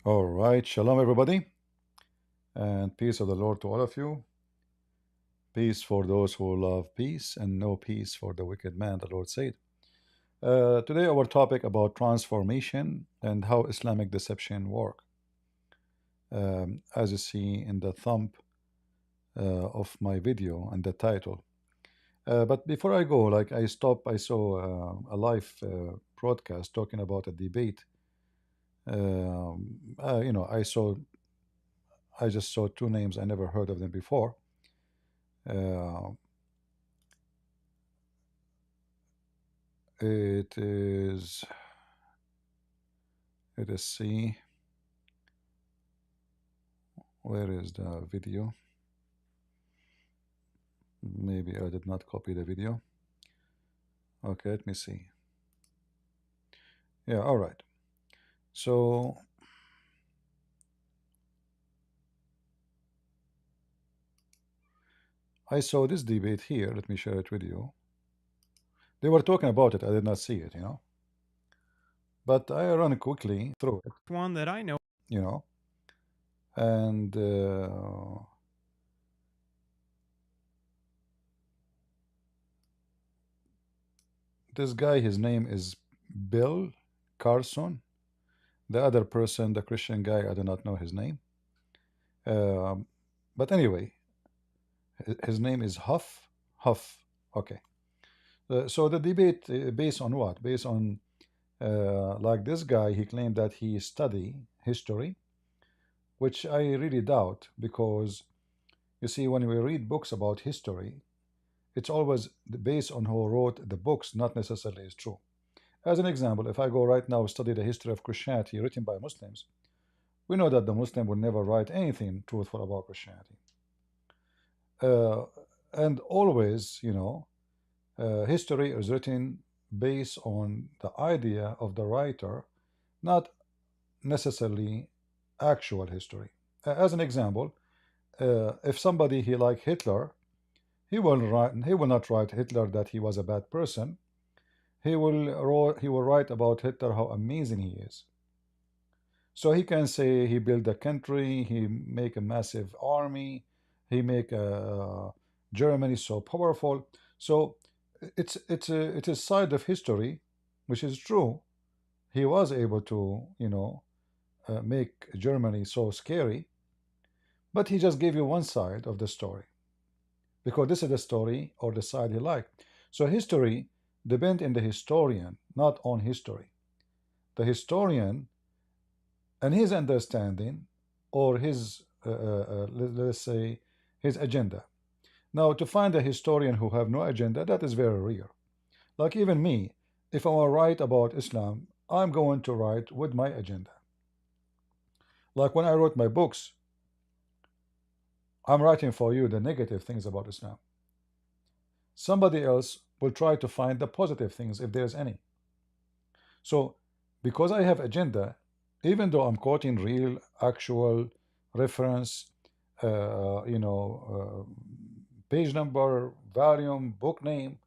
All right, shalom everybody, and peace of the Lord to all of you. Peace for those who love peace, and no peace for the wicked man, the Lord said. Today, our topic about transformation and how Islamic deception work. As you see in the thumb of my video and the title. But before I go, like I saw a live broadcast talking about a debate. I just saw two names I never heard of them before. Uh, it is let us see, where is the video? Maybe I did not copy the video. Okay, let me see. Yeah, all right. So I saw this debate here. Let me share it with you. They were talking about it. I did not see it. But I run quickly through it, one that I know. you know. And this guy, his name is Bill Carson. The other person, the Christian guy, I do not know his name. Um, but anyway, his name is Huff. Huff. Okay. So the debate based on what? Based on like this guy, he claimed that he study history, which I really doubt because you see, when we read books about history, it's always based on who wrote the books, not necessarily is true. As an example, if I go right now study the history of Christianity written by Muslims, we know that the Muslim will never write anything truthful about Christianity. Uh, and always, history is written based on the idea of the writer, not necessarily actual history. As an example, if somebody he like Hitler, he will not write Hitler that he was a bad person. He will write about Hitler how amazing he is. So he can say he built a country, he make a massive army, he make Germany so powerful. So it is side of history, which is true. He was able to make Germany so scary, but he just gave you one side of the story because this is the story or the side he liked. So history depends in the historian, not on history. The historian and his understanding or his let's say his agenda. Now, to find a historian who have no agenda, that is very rare. Like even me, if I want to write about Islam, I'm going to write with my agenda. Like when I wrote my books, I'm writing for you the negative things about Islam. Somebody else will try to find the positive things if there's any. So because I have agenda, even though I'm quoting real, actual reference, page number, volume, book name,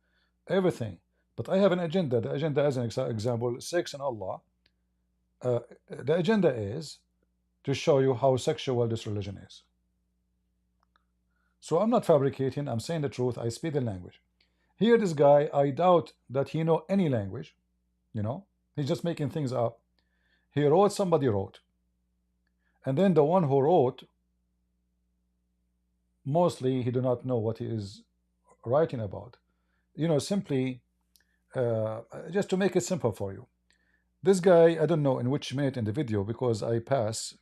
everything, but I have an agenda. The agenda, as an example, sex and Allah. The agenda is to show you how sexual this religion is. So I'm not fabricating. I'm saying the truth. I speak the language. Here, this guy, I doubt that he know any language. He's just making things up. He wrote, somebody wrote, and then the one who wrote, mostly he do not know what he is writing about. Simply just to make it simple for you. This guy, I don't know in which minute in the video because I pass.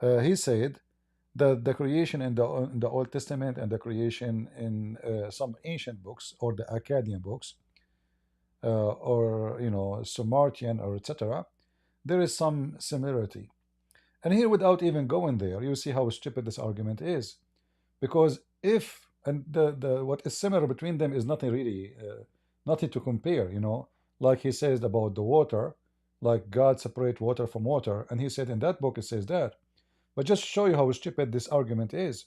He said that the creation in the Old Testament and the creation in some ancient books or the Akkadian books, or Sumerian or etc., there is some similarity. And here, without even going there, you see how stupid this argument is, because if and the what is similar between them is nothing really, nothing to compare. Like he says about the water, like God separate water from water, and he said in that book it says that. But just show you how stupid this argument is.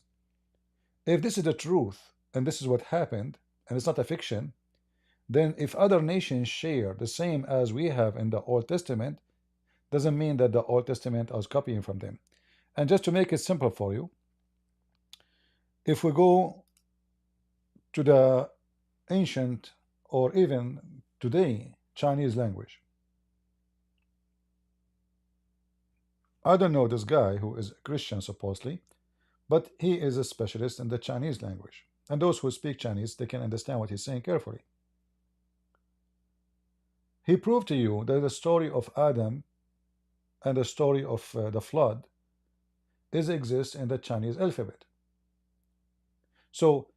If this is the truth and this is what happened, and it's not a fiction, then if other nations share the same as we have in the Old Testament, doesn't mean that the Old Testament was copying from them. And just to make it simple for you, if we go to the ancient or even today Chinese language, I don't know this guy who is a Christian supposedly, but he is a specialist in the Chinese language. And those who speak Chinese, they can understand what he's saying carefully. He proved to you that the story of Adam and the story of the flood exists in the Chinese alphabet. So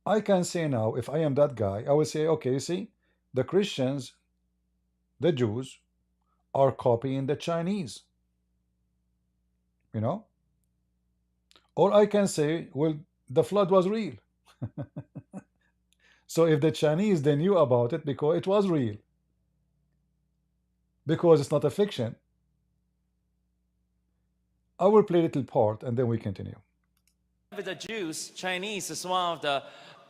I can say now, if I am that guy, I will say, okay, see, the Christians, the Jews, are copying the Chinese. You know? Or I can say, well, the flood was real. So if the Chinese, they knew about it because it was real, because it's not a fiction, I will play a little part and then we continue. With the Jews, Chinese is one of the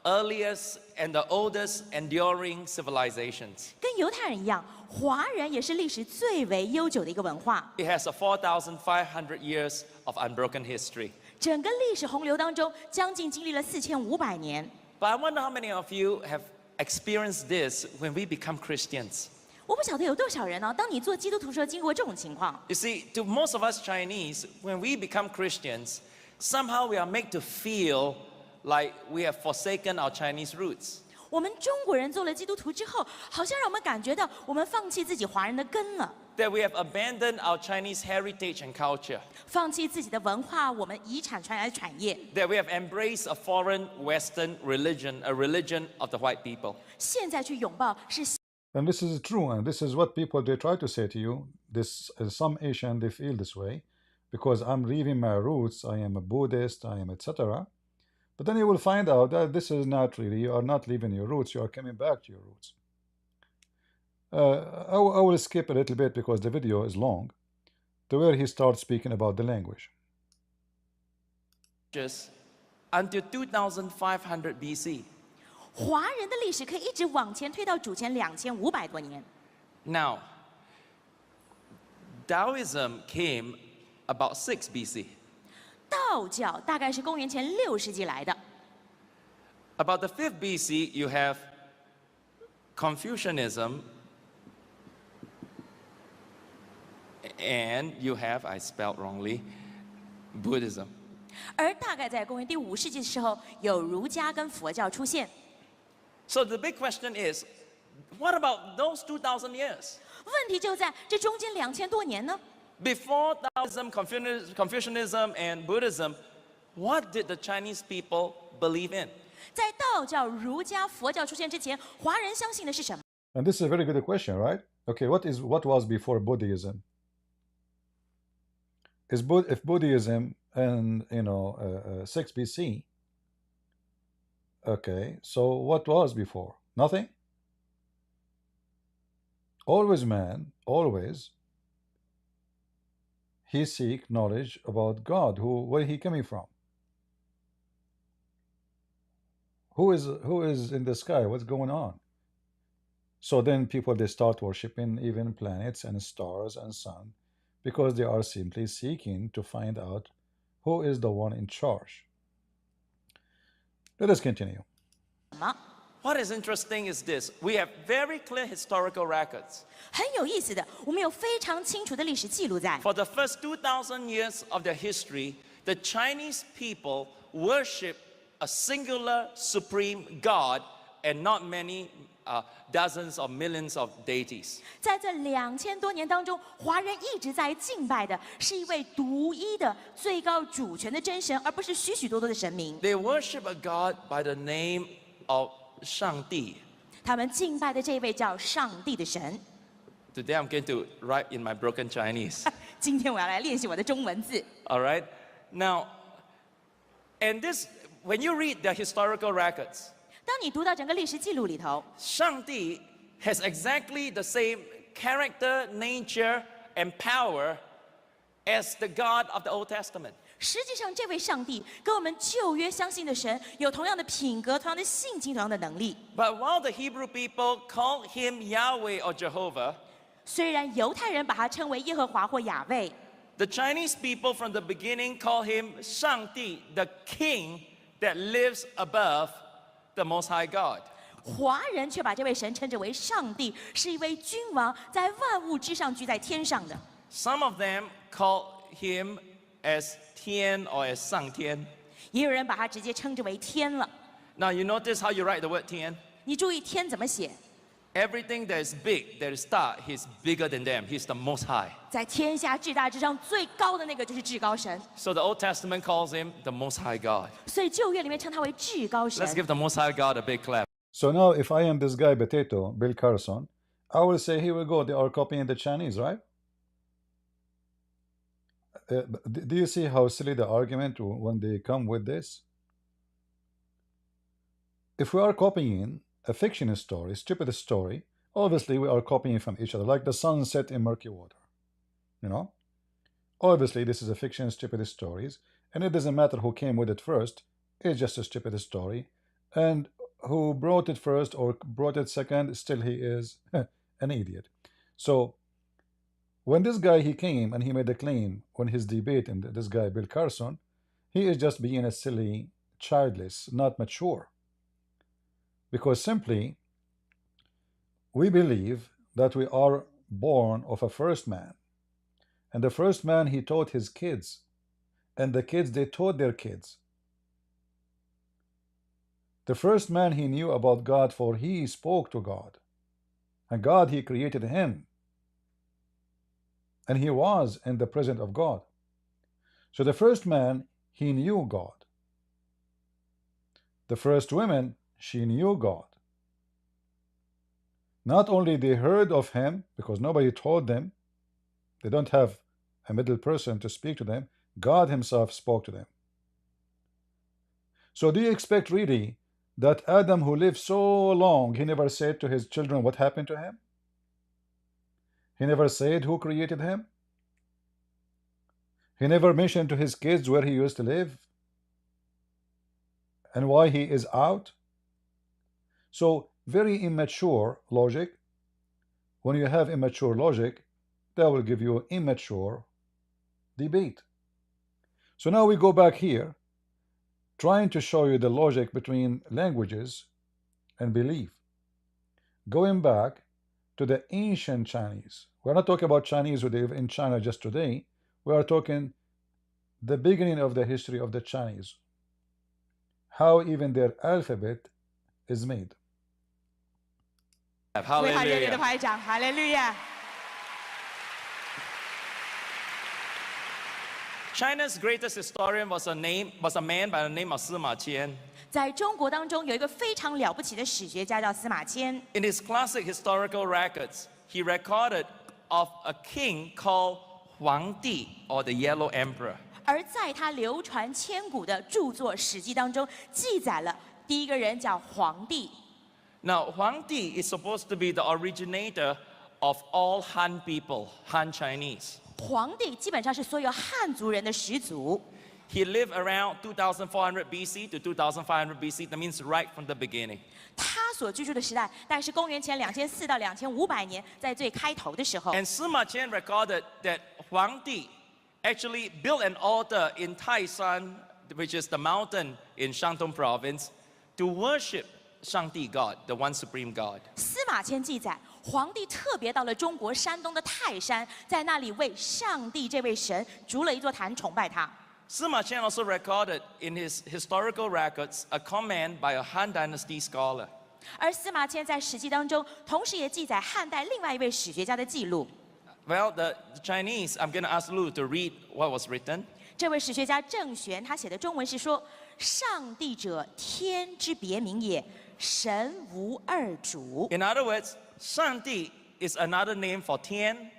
earliest and the oldest enduring civilizations. 跟犹太人一样，华人也是历史最为悠久的一个文化。It has a 4,500 years of unbroken history. 整个历史洪流当中，将近经历了4500年。But I wonder how many of you have experienced this when we become Christians. 我不晓得有多少人呢、当你做基督徒时候经过这种情况。You see, to most of us Chinese, when we become Christians, somehow we are made to feel like we have forsaken our Chinese roots. 我们中国人做了基督徒之后，好像让我们感觉到我们放弃自己华人的根了， That we have abandoned our Chinese heritage and culture. 放弃自己的文化，我们遗产传来的产业。That we have embraced a foreign Western religion, a religion of the white people. 现在去拥抱是 And this is true, and this is what people they try to say to you. This some Asian they feel this way because I'm leaving my roots. I am a Buddhist. I am etc. But then you will find out that this is not really. You are not leaving your roots. You are coming back to your roots. I will skip a little bit because the video is long, to where he starts speaking about the language. Just until 2500 BC. 华人的历史可以一直往前推到主前2500多年。 Now, Taoism came about 6 BC. 道教大概是公元前6世纪来的。 About the 5th BC, you have Confucianism, and you have, I spelled wrongly, Buddhism. 而大概在公元第5世纪的时候，有儒家跟佛教出现。 So the big question is, what about those 2,000 years? 问题就在这中间2000多年呢？ Before Taoism, Confucianism, and Buddhism, what did the Chinese people believe in? 在道教、儒家、佛教出现之前，华人相信的是什么？ And this is a very good question, right? Okay, what was before Buddhism? If Buddhism and 6 BC, okay, so what was before? Nothing. Always man, always he seek knowledge about God. Where he coming from? Who is in the sky? What's going on? So then people they start worshiping even planets and stars and sun because they are simply seeking to find out who is the one in charge. Let us continue. 什么？ What is interesting is this. We have very clear historical records. 很有意思的，我们有非常清楚的历史记录在。 For the first 2,000 years of their history, the Chinese people worship a singular supreme God and not many dozens or millions of deities. 在这2000多年当中，华人一直在敬拜的是一位独一的、最高主权的真神，而不是许许多多的神明。 They worship a God by the name of 上帝. 他们敬拜的这位叫上帝的神。 Today I'm going to write in my broken Chinese. 今天我要来练习我的中文字。 All right? Now, and this, when you read the historical records, 当你读到整个历史记录里头， 上帝 has exactly the same character, nature, and power as the God of the Old Testament. 实际上这位上帝跟我们旧约相信的神有同样的品格、同样的性情、同样的能力。 But while the Hebrew people called him Yahweh or Jehovah, 虽然犹太人把它称为耶和华或雅卫， The Chinese people from the beginning call him 上帝, the king that lives above the Most High God. 华人却把这位神称之为上帝，是一位君王，在万物之上居在天上的。 Some of them call him as 天 or as 上天.也有人把它直接称之为天了。 Now you notice how you write the word 天?你注意天怎么写？ Everything that is big, that is star, he's bigger than them. He's the Most High. 在天下至大之上最高的那个就是至高神， So the Old Testament calls him the Most High God. 所以旧约里面称他为至高 Let's 神。 give the Most High God a big clap. So now, if I am this guy Potato, Bill Carson, I will say, here we go, they are copying the Chinese, right? Do you see how silly the argument when they come with this? If we are copying a fiction story, stupid story, obviously we are copying from each other, like the sun set in murky water. You know? Obviously, this is a fiction, stupid stories, and it doesn't matter who came with it first, it's just a stupid story. And who brought it first or brought it second, still he is an idiot. So when this guy he came and he made a claim on his debate, and this guy Bill Carson, he is just being a silly, childless, not mature. Because simply we believe that we are born of a first man, and the first man he taught his kids, and the kids they taught their kids. The first man he knew about God, for he spoke to God, and God he created him, and he was in the presence of God. So the first man he knew God. The first woman, she knew God. Not only they heard of him, because nobody told them, they don't have a middle person to speak to them, God himself spoke to them. So do you expect really that Adam, who lived so long, he never said to his children what happened to him? He never said who created him? He never mentioned to his kids where he used to live and why he is out? So very immature logic. When you have immature logic, that will give you immature debate. So now we go back here, trying to show you the logic between languages and belief. Going back to the ancient Chinese. We're not talking about Chinese who live in China just today. We are talking the beginning of the history of the Chinese. How even their alphabet is made. 为他热烈的 Hallelujah. 拍掌，哈利路亚！ China's greatest historian was a man by the name of Sima Qian. 在中国当中有一个非常了不起的史学家叫司马迁， In his classic historical records, he recorded of a king called Huang Di, or the Yellow Emperor. 而在他流传千古的著作《史记》当中，记载了第一个人叫黄帝。 Now, Huang Di is supposed to be the originator of all Han people, Han Chinese. 黄帝基本上是所有汉族人的始祖。 He lived around 2400 BC to 2500 BC. That means right from the beginning. 他所居住的时代大概是公元前2400到2500年，在最开头的时候。 And Sima Qian recorded that Huang Di actually built an altar in Taishan, which is the mountain in Shantung province, to worship Shangdi God, the one supreme God. 司马迁记载，黄帝特别到了中国山东的泰山，在那里为上帝这位神筑了一座坛，崇拜他。 Sima Qian also recorded in his historical records a comment by a Han Dynasty scholar. 而司马迁在《史记》当中，同时也记载汉代另外一位史学家的记录。 Well, the Chinese, I'm going to ask Lu to read what was written. 这位史学家郑玄，他写的中文是说：“上帝者，天之别名也，神无二主。 In other words, Shangdi is another name for Tian.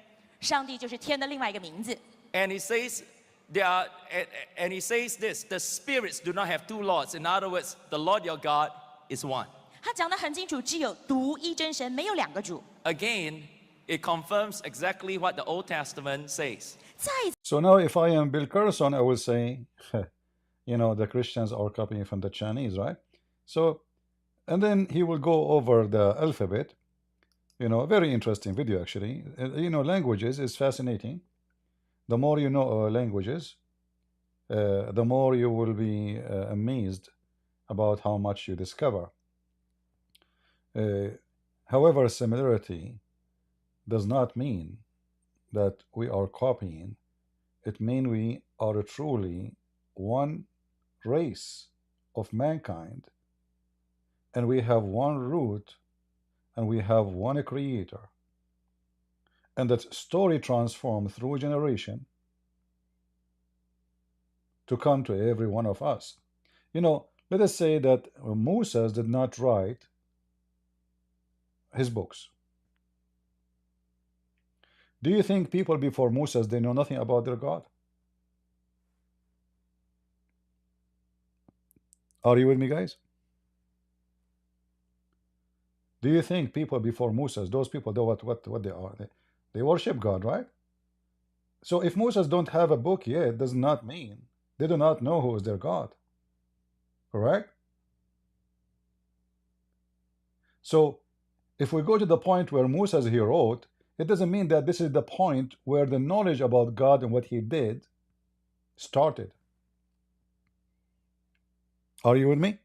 上帝就是天的另外一个名字。 And he says and he says this, the spirits do not have two lords. In other words, the Lord your God is one. 他讲得很清楚，只有独一真神，没有两个主。 Again, it confirms exactly what the Old Testament says. 再一次 So now if I am Bill Carson, I will say, you know, the Christians are copying from the Chinese, right? So, and then he will go over the alphabet, You know, very interesting video actually. You know, languages is fascinating. The more you know languages, the more you will be amazed about how much you discover. Uh, However, similarity does not mean that we are copying. It means we are truly one race of mankind, and we have one root, and we have one creator. And that story transformed through generation to come to every one of us. You know, let us say that Moses did not write his books. Do you think people before Moses they know nothing about their God? Are you with me, guys? Do you think people before Moses, those people know what they are? They worship God, right? So if Moses don't have a book yet, does not mean they do not know who is their God. Correct? So if we go to the point where Moses he wrote, it doesn't mean that this is the point where the knowledge about God and what he did started. Are you with me?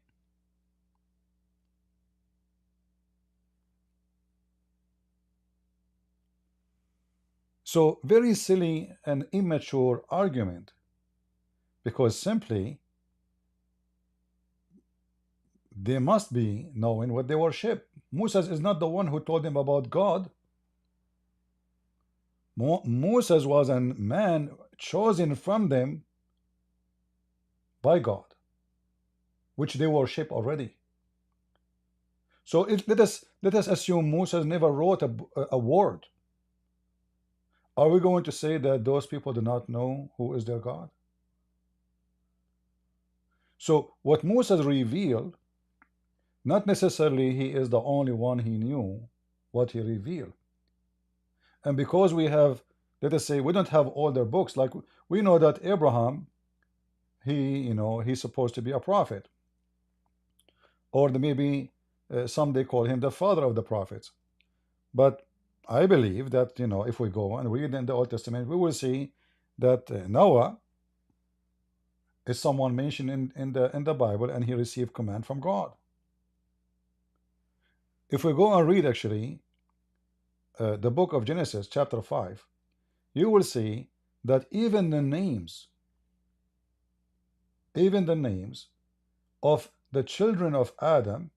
So very silly and immature argument, because simply they must be knowing what they worship. Moses is not the one who told them about God. Moses was a man chosen from them by God, which they worship already. So let us assume Moses never wrote a word. Are we going to say that those people do not know who is their God? So what Moses revealed, not necessarily he is the only one he knew what he revealed. And because we have, let us say, we don't have all their books, like we know that Abraham, he's supposed to be a prophet, or maybe some they call him the father of the prophets. But I believe that if we go and read in the Old Testament, we will see that Noah is someone mentioned in the Bible, and he received command from God. If we go and read actually the book of Genesis chapter 5, you will see that even the names of the children of Adam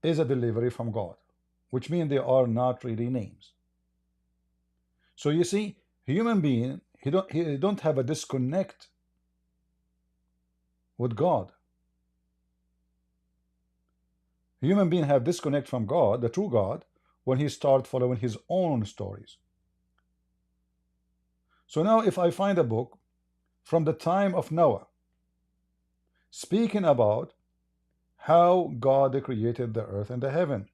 is a delivery from God, which means they are not really names. So you see, human being, he don't have a disconnect with God. Human being have disconnect from God, the true God, when he start following his own stories. So now if I find a book from the time of Noah speaking about how God created the earth and the heaven,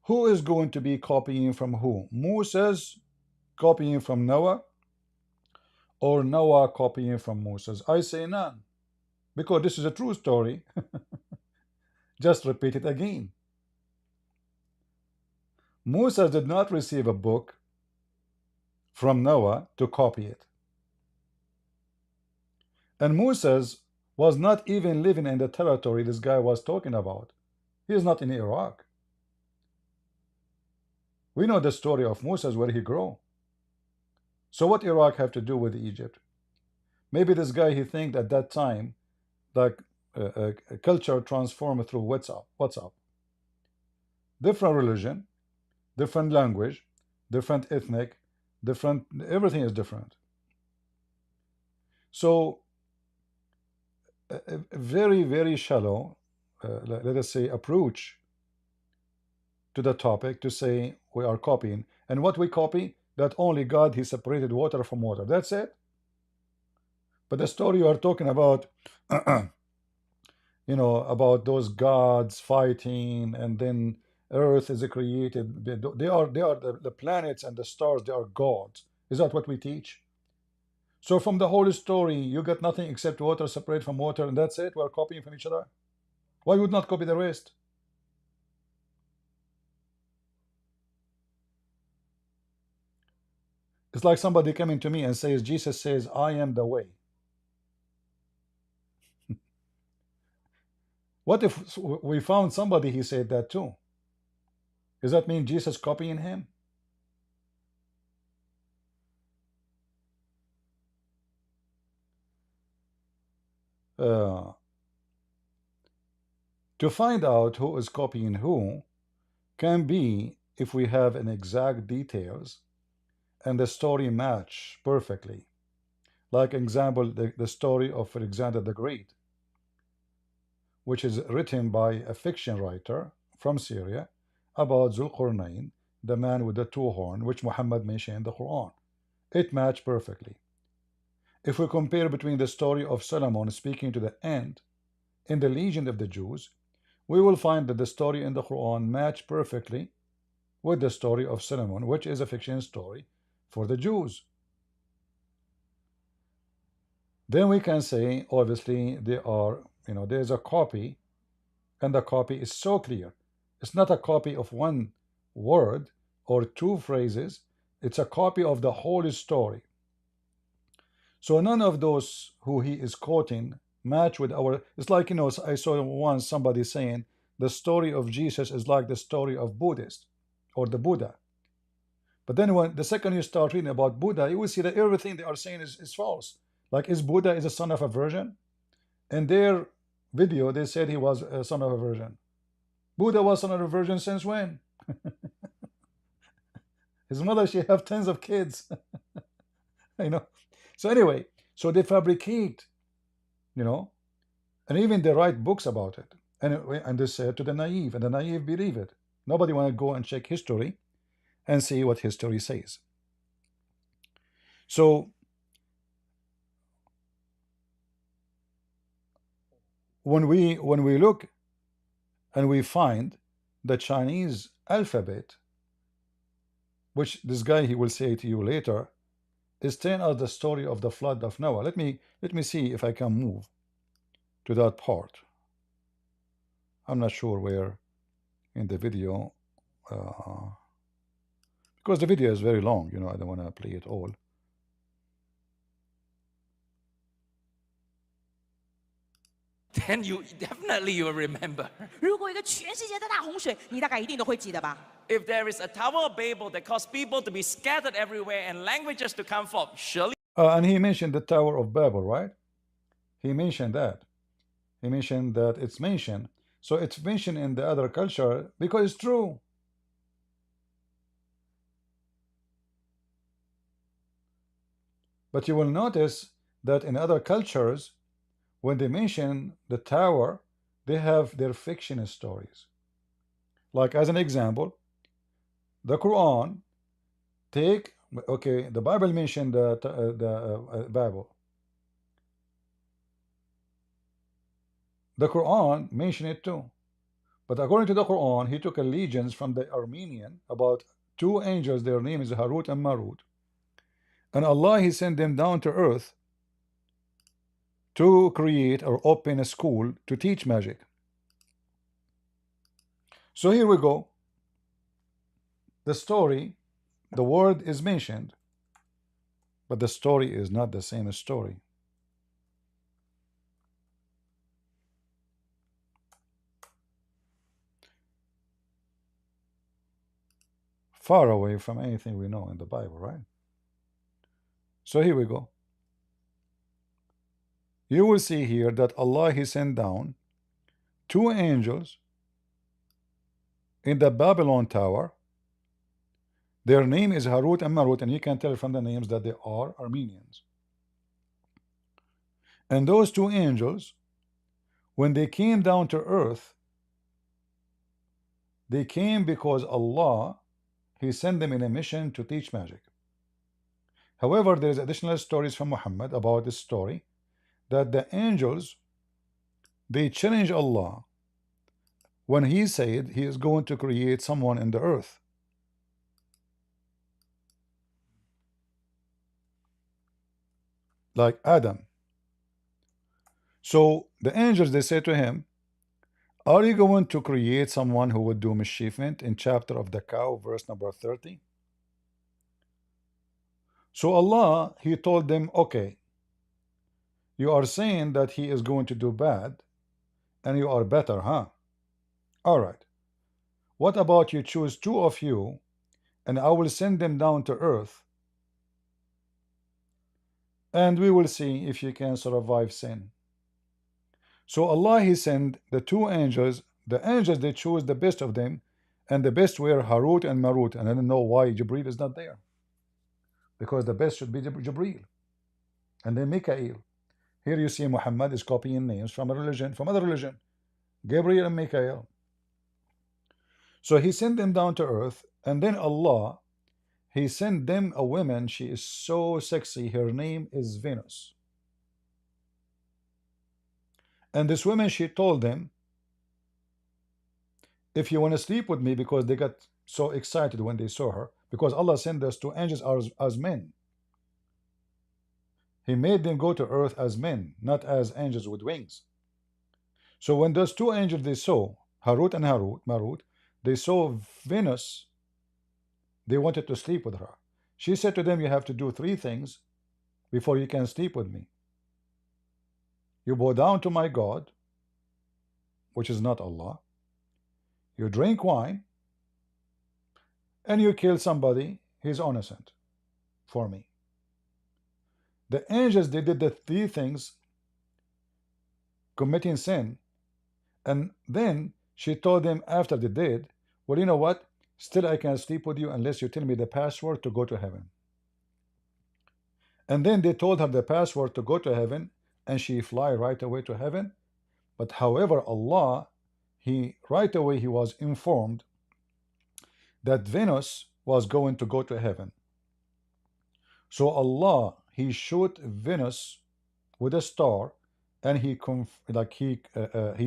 who is going to be copying from who? Moses copying from Noah, or Noah copying from Moses? I say none, because this is a true story. Just repeat it again. Moses did not receive a book from Noah to copy it. And Moses was not even living in the territory this guy was talking about. He is not in Iraq. We know the story of Moses, where he grew. So what Iraq have to do with Egypt? Maybe this guy, he think at that time that culture transformed through WhatsApp. Different religion, different language, different ethnic, different, everything is different. So a very, very shallow, let us say, approach to the topic to say we are copying. And what we copy, that only God, he separated water from water. That's it. But the story you are talking about, about those gods fighting, and then earth is created. They are the planets and the stars, they are gods. Is that what we teach? So from the whole story, you get nothing except water separate from water, and that's it. We're copying from each other. Why would not copy the rest? It's like somebody coming to me and says, Jesus says, I am the way. What if we found somebody he said that too? Does that mean Jesus copying him? To find out who is copying who can be if we have an exact details and the story match perfectly. Like example, the story of Alexander the Great, which is written by a fiction writer from Syria about Zulqarnain, the man with the two horns, which Muhammad mentioned in the Quran. It matched perfectly. If we compare between the story of Solomon speaking to the ant in the Legion of the Jews, we will find that the story in the Quran matched perfectly with the story of Solomon, which is a fiction story for the Jews. Then we can say, obviously, there's a copy, and the copy is so clear. It's not a copy of one word or two phrases, it's a copy of the whole story. So none of those who he is quoting match with our. It's like, I saw once somebody saying the story of Jesus is like the story of Buddhist or the Buddha. But then when the second you start reading about Buddha, you will see that everything they are saying is false. Like, is Buddha is a son of a virgin? In their video, they said he was a son of a virgin. Buddha was son of a virgin since when? His mother, she have tens of kids. So anyway, so they fabricate, and even they write books about it. And they say it to the naive, and the naive believe it. Nobody want to go and check history and see what history says. So when we look and we find the Chinese alphabet, which this guy, he will say to you later, is telling us the story of the flood of Noah. Let me see if I can move to that part. I'm not sure where in the video, because the video is very long, I don't want to play it all. Then you will remember. 如果一个全世界的大洪水，你大概一定都会记得吧？ If there is a Tower of Babel that caused people to be scattered everywhere and languages to come forth, surely. And he mentioned the Tower of Babel, right? He mentioned that. He mentioned that it's mentioned. So it's mentioned in the other culture because it's true. But you will notice that in other cultures, when they mention the tower, they have their fiction stories. Like, as an example, the Quran the Bible mentioned Babel. The Quran mentioned it too. But according to the Quran, he took allegiance from the Armenian about two angels, their name is Harut and Marut. And Allah, he sent them down to earth to create or open a school to teach magic. So here we go. The story, the word is mentioned, but the story is not the same story. Far away from anything we know in the Bible, right? So here we go. You will see here that Allah, he sent down two angels in the Babylon tower. Their name is Harut and Marut, and you can tell from the names that they are Armenians. And those two angels, when they came down to earth, they came because Allah, he sent them in a mission to teach magic. However, there is additional stories from Muhammad about this story, that the angels, they challenge Allah when he said he is going to create someone in the earth. Like Adam. So the angels, they say to him, are you going to create someone who would do mischievement? In chapter of the cow, verse number 30. So Allah, He told them, okay, you are saying that he is going to do bad, and you are better, huh? All right. What about you choose two of you, and I will send them down to earth, and we will see if you can survive sin. So Allah, He sent the two angels. The angels, they chose the best of them, and the best were Harut and Marut. And I don't know why Jibril is not there, because the best should be Jibril, and then Mikael. Here you see Muhammad is copying names from a religion, from other religion, Gabriel and Mikael. So He sent them down to earth, and then Allah, He sent them a woman. She is so sexy. Her name is Venus. And this woman, she told them, if you want to sleep with me, because they got so excited when they saw her, because Allah sent us two angels as men. He made them go to earth as men, not as angels with wings. So when those two angels, they saw Harut and Marut, they saw Venus, they wanted to sleep with her. She said to them, you have to do three things before you can sleep with me. You bow down to my God, which is not Allah. You drink wine, and you kill somebody, he's innocent for me. The angels, they did the three things, committing sin, and then she told them after they did, well, you know what? Still, I can't sleep with you unless you tell me the password to go to heaven. And then they told her the password to go to heaven, and she fly right away to heaven. But however, Allah, He right away He was informed that Venus was going to go to heaven. So Allah, He shot Venus with a star, and He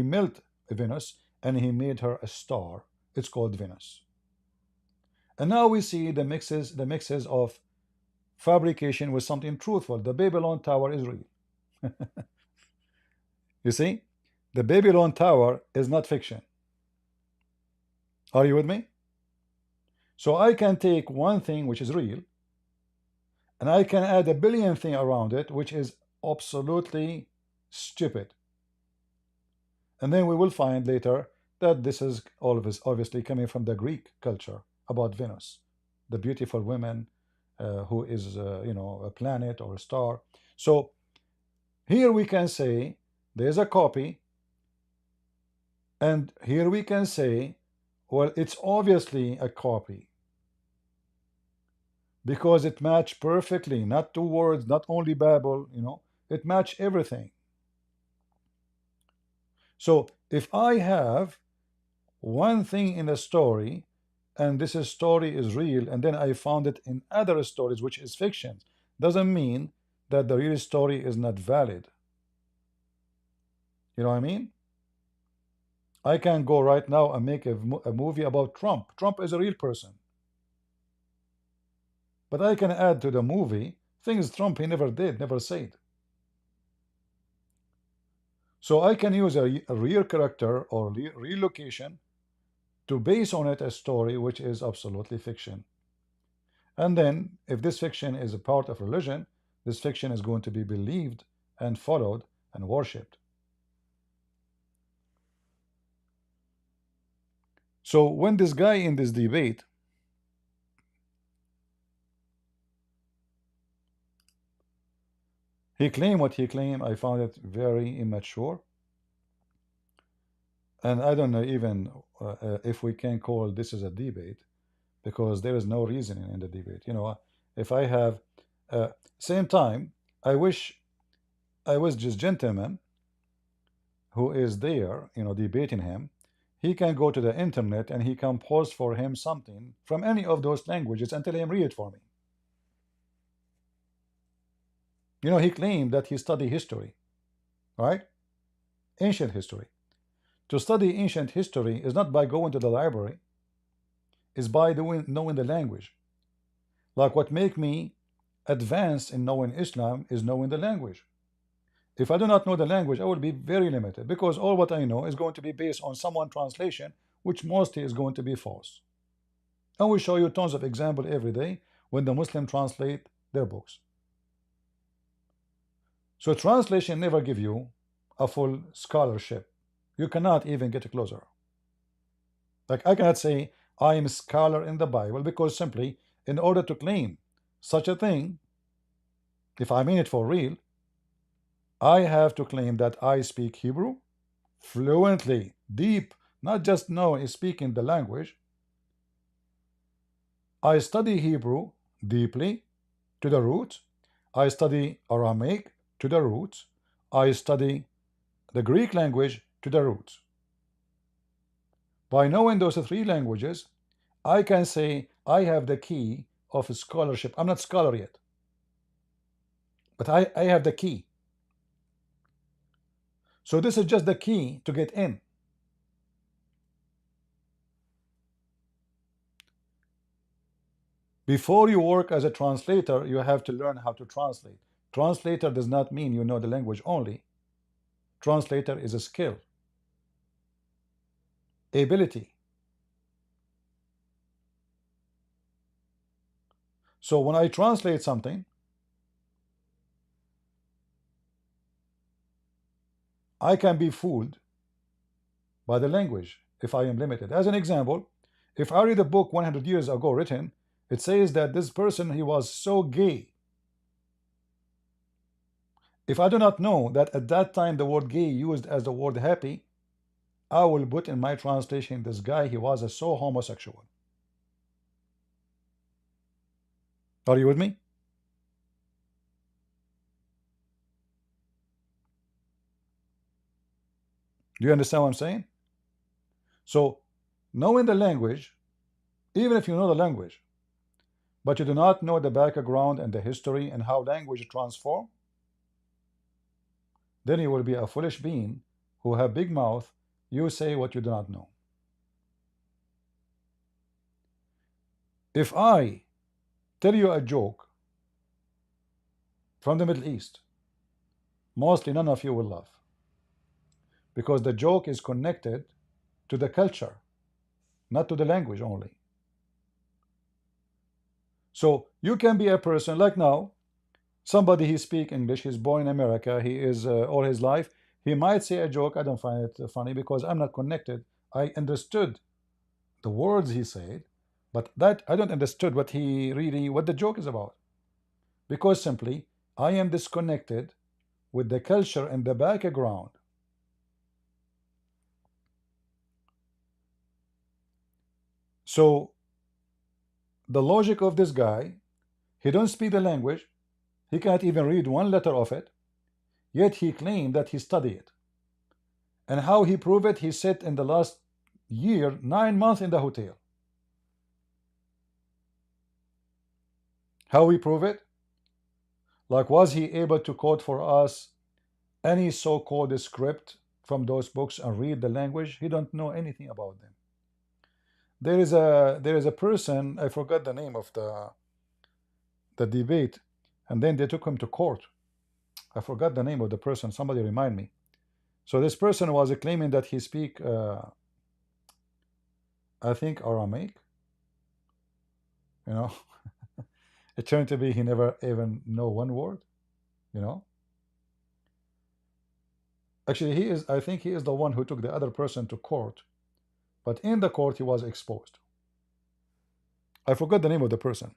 melted Venus, and He made her a star. It's called Venus. And now we see the mixes of fabrication with something truthful. The Babylon Tower is real. You see, the Babylon Tower is not fiction. Are you with me? So I can take one thing which is real, and I can add a billion things around it, which is absolutely stupid. And then we will find later that this is all of this obviously coming from the Greek culture about Venus, the beautiful woman who is, a planet or a star. So here we can say there's a copy, and here we can say, well, it's obviously a copy because it matched perfectly, not two words, not only Babel, it matched everything. So if I have one thing in a story, and this story is real, and then I found it in other stories, which is fiction, doesn't mean that the real story is not valid. You know what I mean? I can go right now and make a movie about Trump. Trump is a real person. But I can add to the movie things Trump he never did, never said. So I can use a real character or real location to base on it a story which is absolutely fiction. And then if this fiction is a part of religion, this fiction is going to be believed and followed and worshipped. So when this guy in this debate, he claimed what he claimed, I found it very immature. And I don't know even if we can call this as a debate, because there is no reasoning in the debate. If I have, same time, I wish I was just gentleman who is there, debating him. He can go to the internet and he can post for him something from any of those languages and tell him read it for me. He claimed that he studied history, right? Ancient history. To study ancient history is not by going to the library, it's by knowing the language. Like what make me advanced in knowing Islam is knowing the language. If I do not know the language, I will be very limited, because all what I know is going to be based on someone translation, which mostly is going to be false. And we show you tons of examples every day when the Muslim translate their books. So translation never give you a full scholarship. You cannot even get closer. Like I cannot say I am a scholar in the Bible, because simply in order to claim such a thing, if I mean it for real, I have to claim that I speak Hebrew fluently, deep, not just know speaking the language. I study Hebrew deeply to the roots. I study Aramaic to the roots. I study the Greek language to the roots. By knowing those three languages, I can say I have the key of scholarship. I'm not scholar yet, but I have the key. So this is just the key to get in. Before you work as a translator, you have to learn how to translate. Translator does not mean you know the language only. Translator is a skill, ability. So when I translate something, I can be fooled by the language if I am limited. As an example, if I read a book 100 years ago written, it says that this person, he was so gay. If I do not know that at that time the word gay used as the word happy, I will put in my translation, this guy, he was so homosexual. Are you with me? Do you understand what I'm saying? So knowing the language, even if you know the language, but you do not know the background and the history and how language transform, then you will be a foolish being who have big mouth. You say what you do not know. If I tell you a joke from the Middle East, mostly none of you will laugh, because the joke is connected to the culture, not to the language only. So you can be a person like now, somebody, he speak English, he's born in America, he is all his life, he might say a joke, I don't find it funny because I'm not connected. I understood the words he said, but that I don't understood what the joke is about, because simply I am disconnected with the culture and the background. So the logic of this guy, he don't speak the language, he can't even read one letter of it, yet he claimed that he studied it. And how he proved it? He said in the last year, 9 months in the hotel. How he proved it? Like, was he able to quote for us any so-called script from those books and read the language? He don't know anything about them. There is a person, I forgot the name of the debate, and then they took him to court. I forgot the name of the person. Somebody remind me. So this person was claiming that he speak, I think, Aramaic. You know, it turned to be he never even know one word. You know, actually, I think he is the one who took the other person to court, but in the court he was exposed. I forgot the name of the person.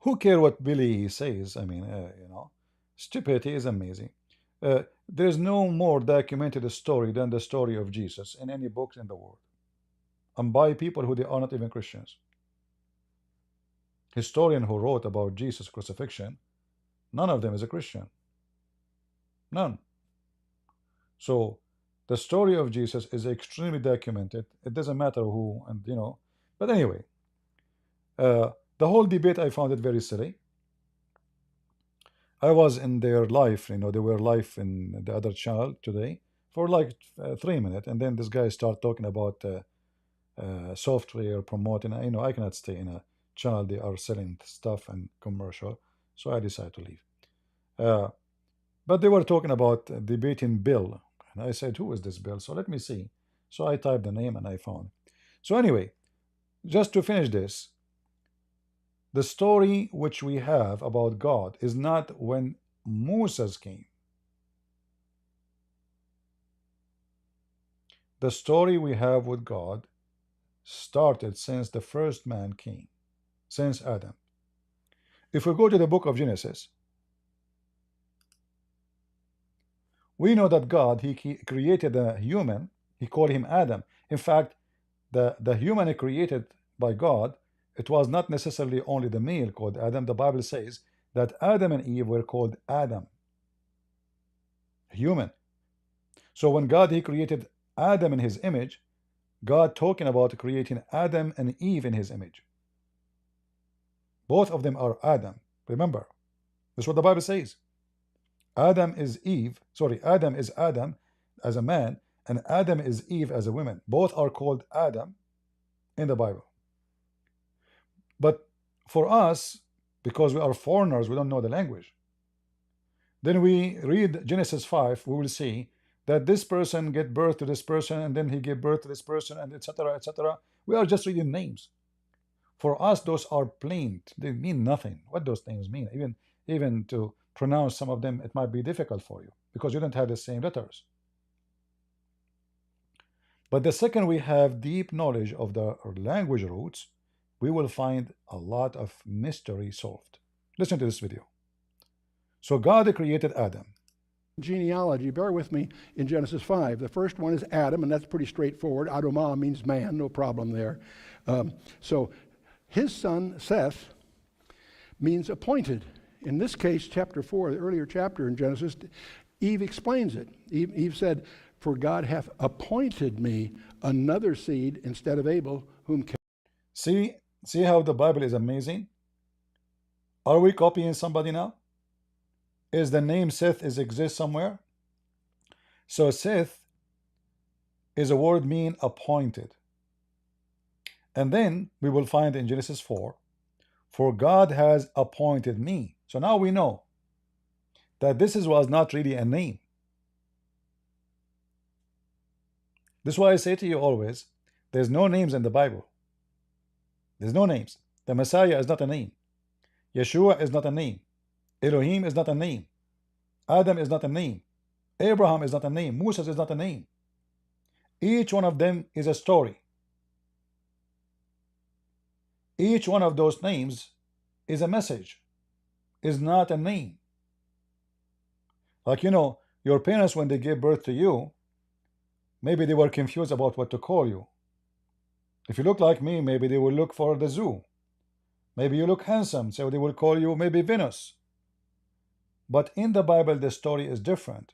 Who care what Billy says? I mean, you know, stupidity is amazing. There is no more documented story than the story of Jesus in any books in the world, and by people who they are not even Christians. Historian who wrote about Jesus' crucifixion, none of them is a Christian. None. So the story of Jesus is extremely documented. It doesn't matter who, and you know. But anyway, the whole debate, I found it very silly. I was in their live, you know, they were live in the other channel today for like 3 minutes, and then this guy start talking about software promoting. You know, I cannot stay in a channel they are selling stuff and commercial, so I decided to leave. But they were talking about debating Bill, and I said, "Who is this Bill?" So let me see. So I typed the name and I found. So anyway, just to finish this, the story which we have about God is not when Moses came. The story we have with God started since the first man came, since Adam. If we go to the book of Genesis, we know that God, he created a human, he called him Adam. In fact, the human he created by God, it was not necessarily only the male called Adam. The Bible says that Adam and Eve were called Adam, human. So when God, he created Adam in his image, God talking about creating Adam and Eve in his image. Both of them are Adam. Remember, that's what the Bible says. Adam is Adam is Adam as a man, and Adam is Eve as a woman. Both are called Adam in the Bible. But for us, because we are foreigners, we don't know the language. Then we read Genesis 5, we will see that this person gave birth to this person, and then he gave birth to this person, and etc., etc. We are just reading names. For us, those are plain. They mean nothing. What those names mean, even to pronounce some of them, it might be difficult for you because you don't have the same letters. But the second we have deep knowledge of the language roots, we will find a lot of mystery solved. Listen to this video. So God created Adam. Genealogy, bear with me, in Genesis 5. The first one is Adam, and that's pretty straightforward. Adamah means man, no problem there. So his son, Seth, means appointed. In this case, chapter 4, the earlier chapter in Genesis, Eve explains it. Eve said, "For God hath appointed me another seed instead of Abel, whom..." See how the Bible is amazing? Are we copying somebody now? Is the name Seth exist somewhere? So Seth is a word mean appointed. And then we will find in Genesis 4, for God has appointed me. So now we know that this was not really a name. This is why I say to you always, there's no names in the Bible. There's no names. The Messiah is not a name. Yeshua is not a name. Elohim is not a name. Adam is not a name. Abraham is not a name. Moses is not a name. Each one of them is a story. Each one of those names is a message, is not a name. Like, your parents, when they gave birth to you, maybe they were confused about what to call you. If you look like me, maybe they will look for the zoo. Maybe you look handsome, so they will call you maybe Venus. But in the Bible, the story is different.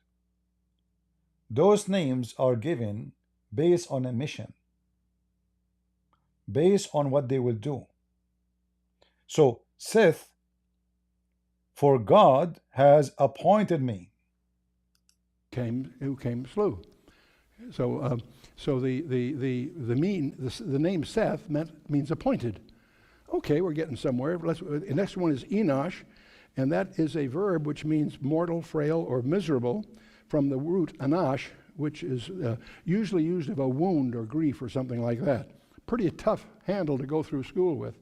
Those names are given based on a mission, based on what they will do. So Seth, for God has appointed me. Who came slew. So the name Seth means appointed. Okay, we're getting somewhere. The next one is Enosh, and that is a verb which means mortal, frail, or miserable, from the root anash, which is usually used of a wound or grief or something like that. Pretty tough handle to go through school with.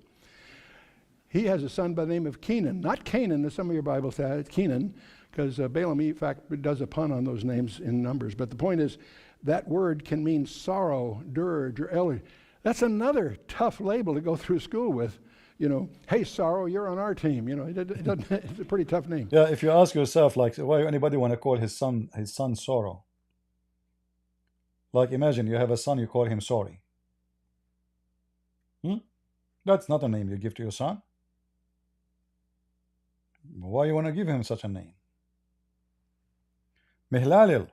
He has a son by the name of Kenan, not Canaan, as some of your Bibles have, Kenan, because Balaam, in fact, does a pun on those names in Numbers. But the point is, that word can mean sorrow, dirge, or elder. That's another tough label to go through school with. Hey, sorrow, you're on our team. It's a pretty tough name. Yeah, if you ask yourself, like, why anybody want to call his son Sorrow? Like, imagine you have a son, you call him Sorry. That's not a name you give to your son. Why you want to give him such a name? Mihlalil.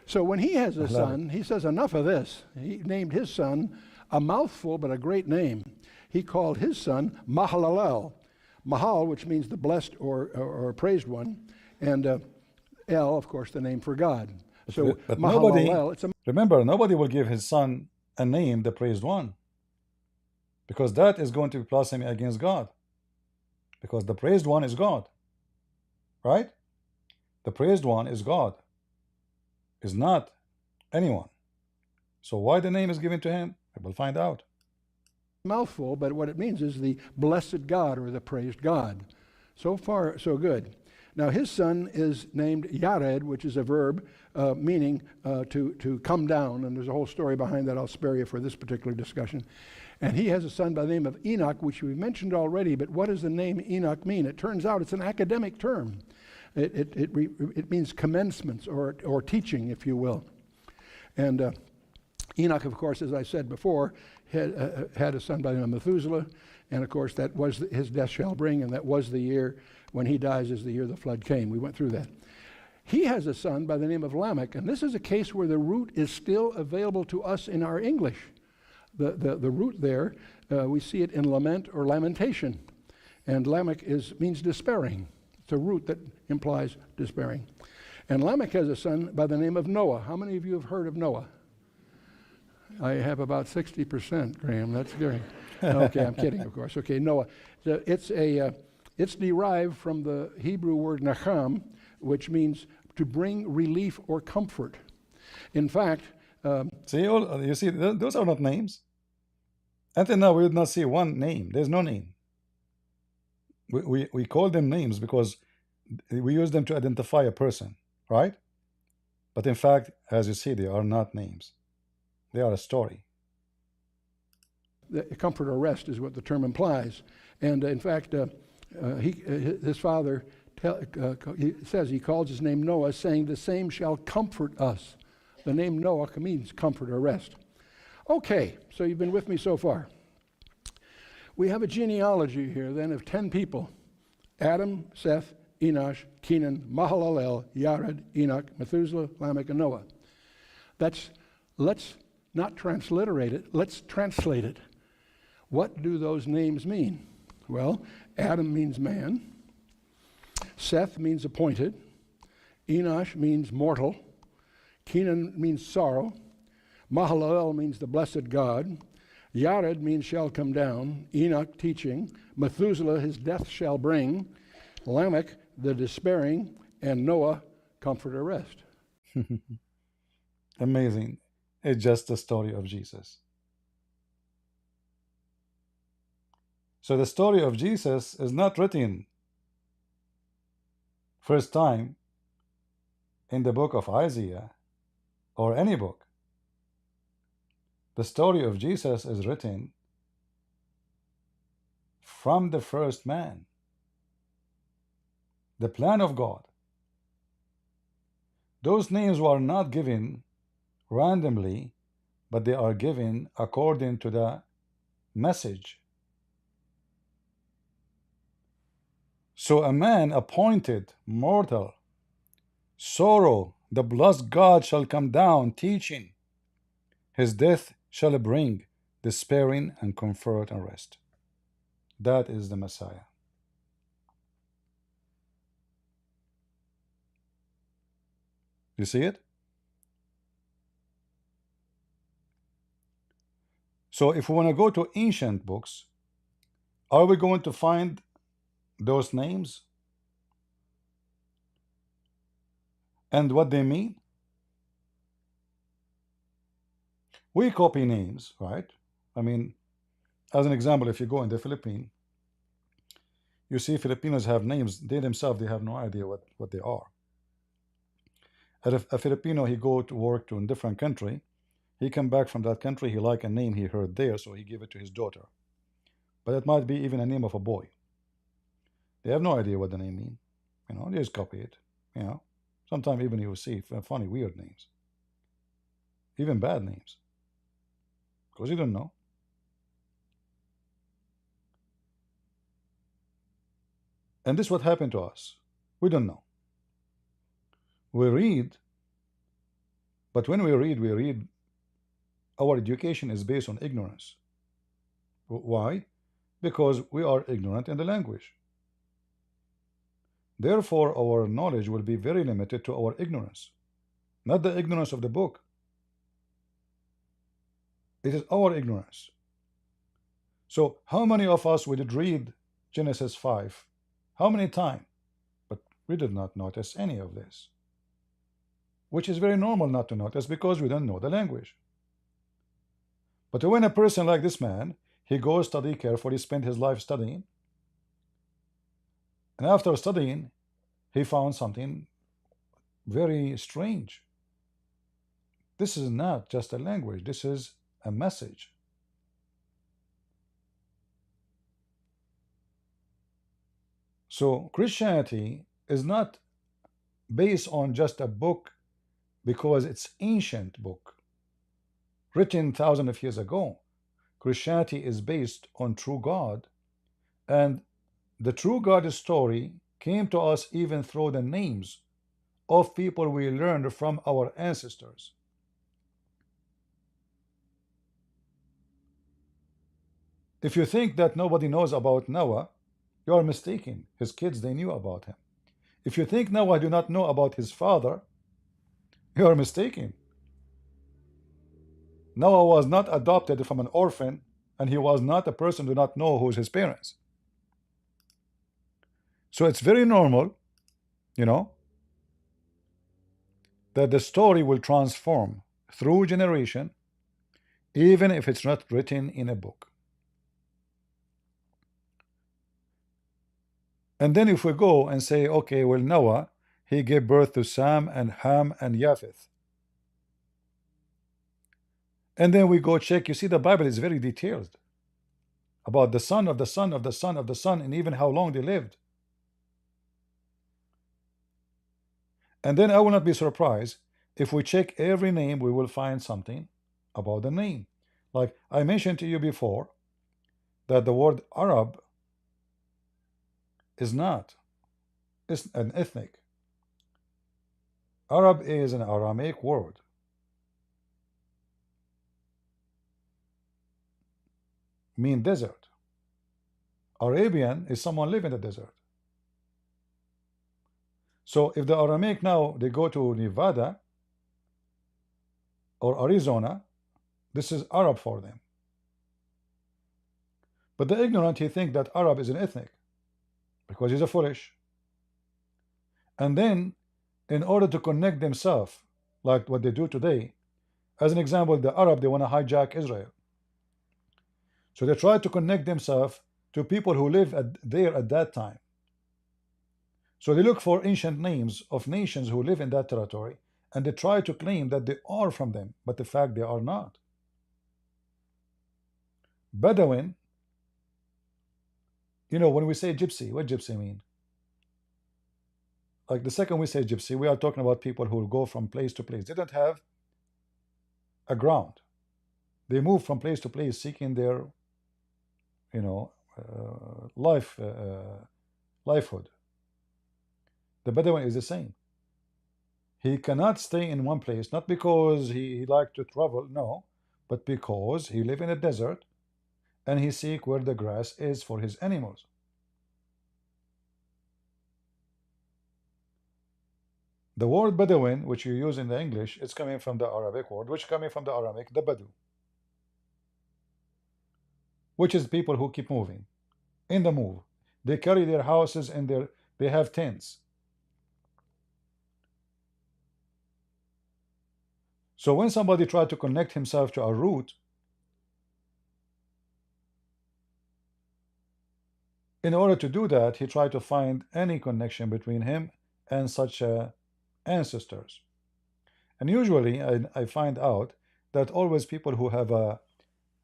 So when he has a son, he says, enough of this. He named his son a mouthful, but a great name. He called his son Mahalalel. Mahal, which means the blessed or praised one, and El, of course, the name for God. So but Mahalalel, remember, nobody will give his son a name, the praised one, because that is going to be blasphemy against God. Because the praised one is God, right? The praised one is God, is not anyone. So why the name is given to him? We will find out. Mouthful, but what it means is the blessed God or the praised God. So far, so good. Now his son is named Yared, which is a verb meaning to come down, and there's a whole story behind that I'll spare you for this particular discussion. And he has a son by the name of Enoch, which we mentioned already, but what does the name Enoch mean? It turns out it's an academic term. It means commencements or teaching, if you will. And Enoch, of course, as I said before, had a son by the name of Methuselah, and of course that was his death shall bring, and that was the year when he dies is the year the flood came. We went through that. He has a son by the name of Lamech, and this is a case where the root is still available to us in our English. The root there, we see it in lament or lamentation, and Lamech means despairing. It's a root that implies despairing. And Lamech has a son by the name of Noah. How many of you have heard of Noah? I have about 60%, Graham. That's scary. Okay, I'm kidding, of course. Okay, Noah. So it's derived from the Hebrew word nacham, which means to bring relief or comfort. In fact, you see, those are not names. Until now, we did not see one name. There's no name. We call them names because we use them to identify a person, right? But in fact, as you see, they are not names. They are a story. The comfort or rest is what the term implies. And in fact, his father says he calls his name Noah, saying the same shall comfort us. The name Noah means comfort or rest. Okay, so you've been with me so far. We have a genealogy here then of 10 people: Adam, Seth, Enosh, Kenan, Mahalalel, Yared, Enoch, Methuselah, Lamech, and Noah. Let's not transliterate it, let's translate it. What do those names mean? Well, Adam means man, Seth means appointed, Enosh means mortal, Kenan means sorrow, Mahalalel means the blessed God, Yared means shall come down, Enoch teaching, Methuselah his death shall bring, Lamech the despairing, and Noah comfort or rest. Amazing. It's just the story of Jesus. So the story of Jesus is not written first time in the book of Isaiah or any book. The story of Jesus is written from the first man. The plan of God. Those names were not given randomly, but they are given according to the message. So a man appointed, mortal, sorrow, the blessed God shall come down, teaching. His death shall bring despairing and comfort and rest. That is the Messiah. You see it? So if we want to go to ancient books, are we going to find those names and what they mean? We copy names, right? I mean, as an example, if you go in the Philippines, you see Filipinos have names. They themselves, they have no idea what they are. And if a Filipino, he go to work to a different country, he come back from that country, he like a name he heard there, so he give it to his daughter. But it might be even a name of a boy. They have no idea what the name means. You know, they just copy it. You know, sometimes even you will see funny, weird names, even bad names, because you don't know. And this is what happened to us. We don't know. We read, but when we read, our education is based on ignorance. Why? Because we are ignorant in the language. Therefore, our knowledge will be very limited to our ignorance, not the ignorance of the book. It is our ignorance. So how many of us we did read Genesis 5? How many times? But we did not notice any of this, which is very normal not to notice because we don't know the language. But when a person like this man, he goes study carefully, spent his life studying, and after studying, he found something very strange. This is not just a language, this is a message. So Christianity is not based on just a book because it's ancient book written thousands of years ago. Christianity is based on true God, and the true God story came to us even through the names of people we learned from our ancestors. If you think that nobody knows about Noah, you are mistaken. His kids, they knew about him. If you think Noah do not know about his father, you are mistaken. Noah was not adopted from an orphan, and he was not a person who do not know who's his parents. So it's very normal, you know, that the story will transform through generation, even if it's not written in a book. And then if we go and say, okay, well, Noah, he gave birth to Sam and Ham and Japheth. And then we go check, you see the Bible is very detailed about the son of the son of the son of the son, and even how long they lived. And then I will not be surprised if we check every name, we will find something about the name. Like I mentioned to you before, that the word Arab is not, it's an ethnic. Arab is an Aramaic word. Mean desert. Arabian is someone live in the desert. So if the Aramaic now, they go to Nevada or Arizona, this is Arab for them. But the ignorant, he think that Arab is an ethnic because he's a foolish. And then in order to connect themselves, like what they do today, as an example, the Arab, they want to hijack Israel. So they try to connect themselves to people who live there at that time. So they look for ancient names of nations who live in that territory, and they try to claim that they are from them, but the fact they are not. Bedouin, you know, when we say gypsy, what gypsy mean? Like the second we say gypsy, we are talking about people who go from place to place. They don't have a ground. They move from place to place seeking their, you know, livelihood. The Bedouin is the same. He cannot stay in one place, not because he likes to travel, no, but because he live in a desert and he seek where the grass is for his animals. The word Bedouin, which you use in the English, it's coming from the Arabic word, which coming from the Aramaic, the Badu, which is people who keep moving. In the move, they carry their houses and they have tents. So when somebody tried to connect himself to a root, in order to do that, he tried to find any connection between him and such ancestors. And usually I find out that always people who have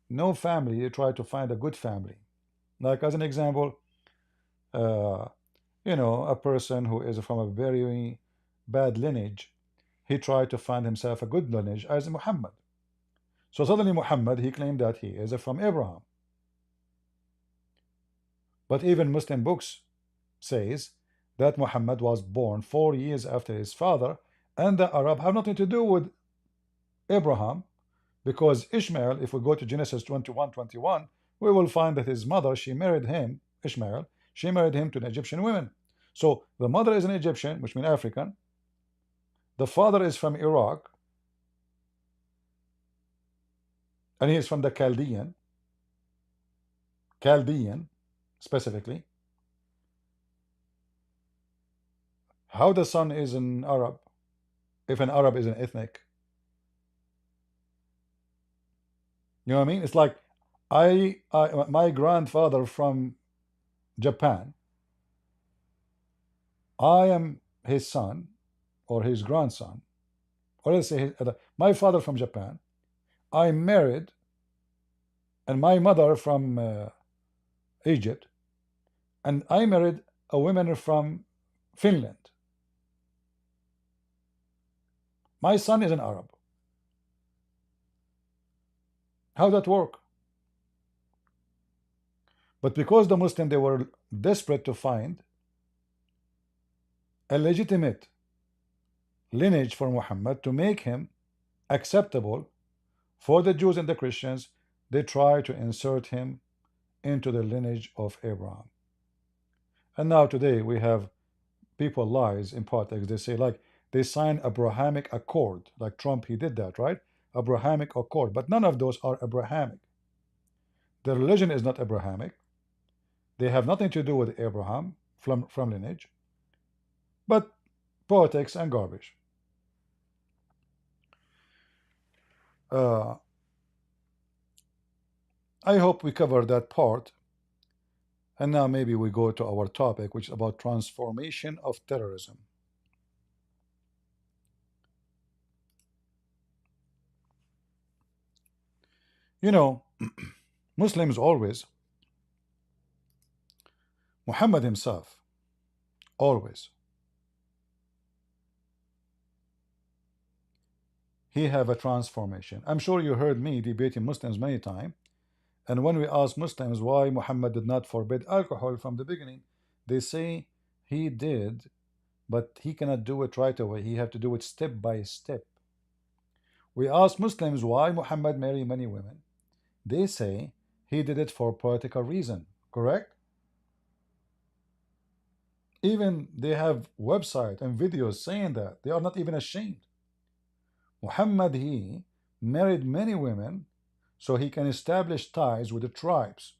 no family, they try to find a good family. Like as an example, you know, a person who is from a very bad lineage, he tried to find himself a good lineage as Muhammad. So suddenly Muhammad, he claimed that he is from Abraham. But even Muslim books says that Muhammad was born 4 years after his father, and the Arab have nothing to do with Abraham, because Ishmael, if we go to Genesis 21:21, we will find that his mother, she married him, Ishmael, she married him to an Egyptian woman. So the mother is an Egyptian, which means African. The father is from Iraq, and he is from the Chaldean specifically. How the son is an Arab, if an Arab is an ethnic? You know what I mean? It's like my grandfather from Japan, I am his son or his grandson, or let's say my father from Japan, I married, and my mother from Egypt, and I married a woman from Finland. My son is an Arab. How that work? But because the Muslim, they were desperate to find a legitimate lineage for Muhammad to make him acceptable for the Jews and the Christians, they try to insert him into the lineage of Abraham. And now today we have people lies in politics. They say like they sign Abrahamic Accord, like Trump, he did that, right? Abrahamic Accord, but none of those are Abrahamic. The religion is not Abrahamic. They have nothing to do with Abraham from lineage, but politics and garbage. I hope we cover that part. And now maybe we go to our topic, which is about transformation of terrorism. You know, Muslims always, Muhammad himself, always, he have a transformation. I'm sure you heard me debating Muslims many times. And when we ask Muslims why Muhammad did not forbid alcohol from the beginning, they say he did, but he cannot do it right away. He have to do it step by step. We ask Muslims why Muhammad married many women. They say he did it for political reason, correct? Even they have website and videos saying that. They are not even ashamed. Muhammad, he married many women so he can establish ties with the tribes,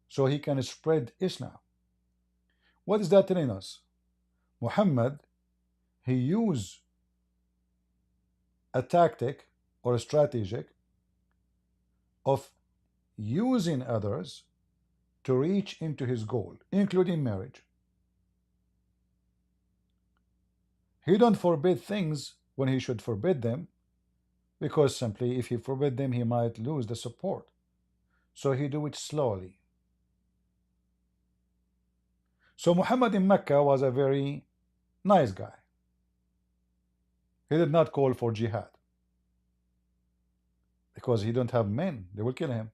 so he can spread Islam. What is that telling us? Muhammad, he used a tactic or a strategic of using others to reach into his goal, including marriage. He don't forbid things when he should forbid them, because simply if he forbid them, he might lose the support. So he do it slowly. So Muhammad in Mecca was a very nice guy. He did not call for jihad because he don't have men. They will kill him.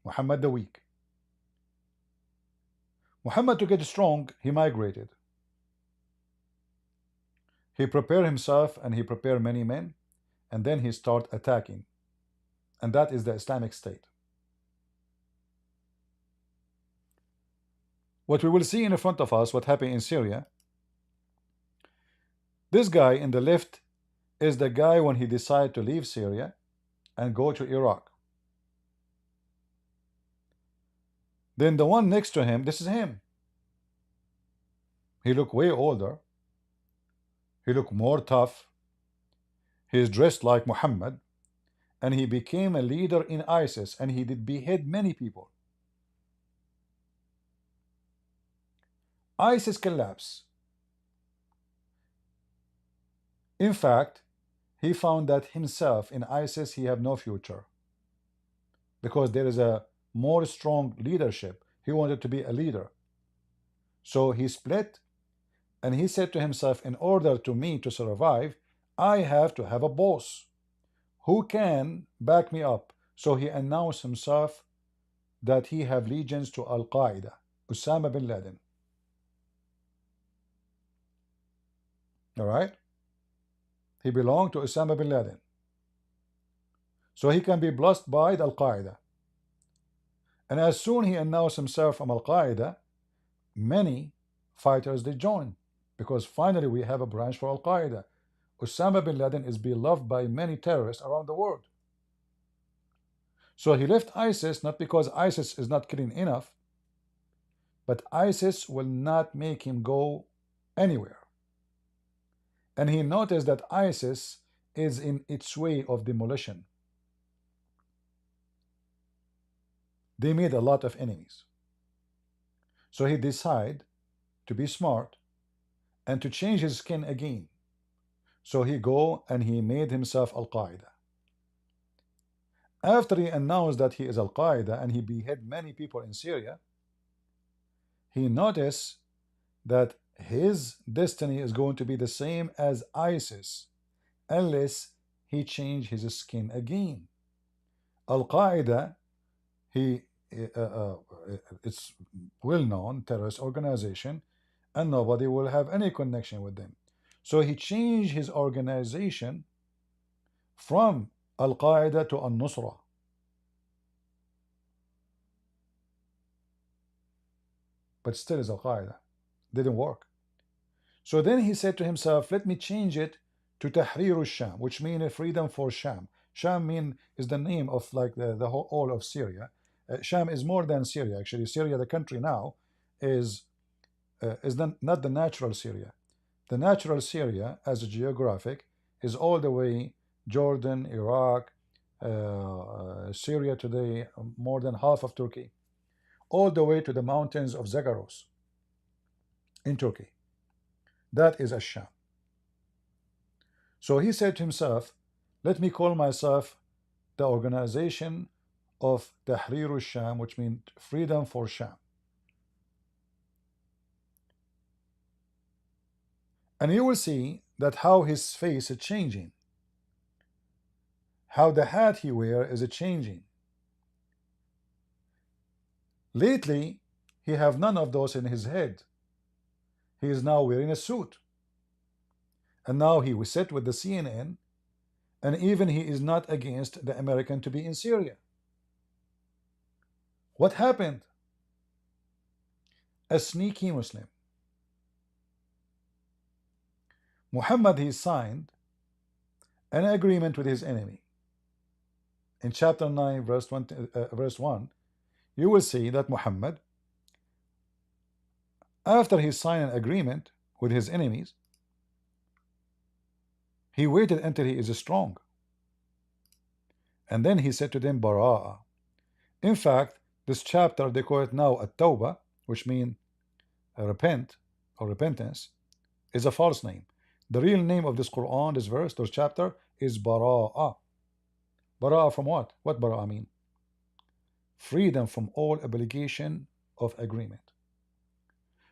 Muhammad the weak. Muhammad, to get strong, he migrated. He prepared himself and he prepared many men, and then he start attacking. And that is the Islamic State. What we will see in front of us, what happened in Syria, this guy in the left is the guy when he decided to leave Syria and go to Iraq. Then the one next to him, this is him. He looked way older. He looked more tough. He is dressed like Muhammad, and he became a leader in ISIS, and he did behead many people. ISIS collapsed. In fact, he found that himself in ISIS he have no future, because there is a more strong leadership. He wanted to be a leader. So he split, and he said to himself, in order to me to survive, I have to have a boss who can back me up. So he announced himself that he have allegiance to Al-Qaeda, Osama bin Laden. All right? He belonged to Osama bin Laden. So he can be blessed by Al-Qaeda. And as soon he announced himself from Al-Qaeda, many fighters they join, because finally we have a branch for Al-Qaeda. Osama bin Laden is beloved by many terrorists around the world. So he left ISIS not because ISIS is not killing enough, but ISIS will not make him go anywhere. And he noticed that ISIS is in its way of demolition. they made a lot of enemies. So he decided to be smart and to change his skin again. So he go and he made himself Al-Qaeda. After he announced that he is Al-Qaeda and he beheaded many people in Syria, he noticed that his destiny is going to be the same as ISIS unless he changed his skin again. Al-Qaeda, it's well-known terrorist organization, and nobody will have any connection with them. So he changed his organization from Al-Qaeda to Al-Nusra. But still is Al-Qaeda. Didn't work. So then he said to himself, let me change it to Tahrir al-Sham, which means freedom for Sham. Sham is the name of like the whole all of Syria. Sham is more than Syria, actually. Syria, the country now, is not the natural Syria. The natural Syria, as a geographic, is all the way Jordan, Iraq, Syria today, more than half of Turkey, all the way to the mountains of Zagros in Turkey. That is Ash-Sham. So he said to himself, let me call myself the organization of Tahrir al-Sham, which means freedom for Sham. And you will see that how his face is changing, how the hat he wears is changing. Lately, he have none of those in his head. He is now wearing a suit. And now he will sit with the CNN, and even he is not against the American to be in Syria. What happened? A sneaky Muslim. Muhammad, he signed an agreement with his enemy. In chapter 9, verse 1, you will see that Muhammad, after he signed an agreement with his enemies, he waited until he is strong. And then he said to them, Bara'a. In fact, this chapter, they call it now At-Tawbah, which means repent or repentance, is a false name. The real name of this Quran, this verse, this chapter, is Bara'a. Bara'a from what? What Bara'a mean? Freedom from all obligation of agreement.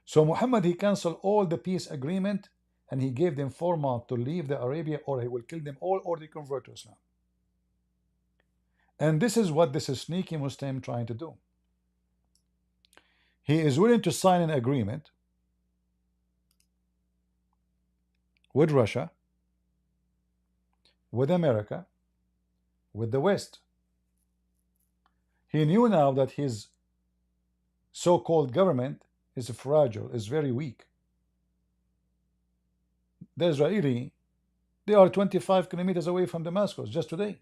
So Muhammad, he canceled all the peace agreement, and he gave them 4 months to leave the Arabia, or he will kill them all, or they convert to Islam. And this is what this sneaky Muslim trying to do. He is willing to sign an agreement with Russia, with America, with the West. He knew now that his so-called government is fragile, is very weak. The Israeli, they are 25 kilometers away from Damascus just today.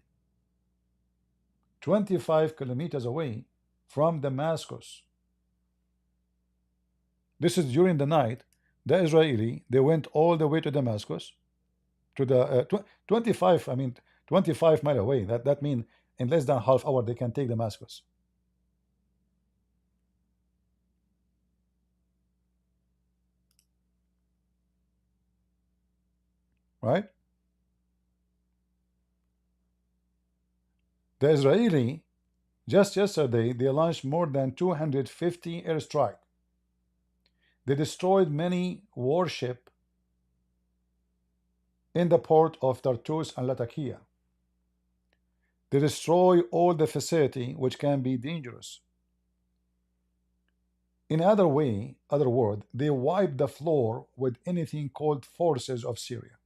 25 kilometers away from Damascus. This is during the night. The Israeli, they went all the way to Damascus, to the 25 miles away. That means in less than half hour they can take Damascus. Right? The Israeli, just yesterday, they launched more than 250 airstrikes. They destroyed many warships in the port of Tartus and Latakia. They destroy all the facility which can be dangerous. In other word, they wipe the floor with anything called forces of Syria.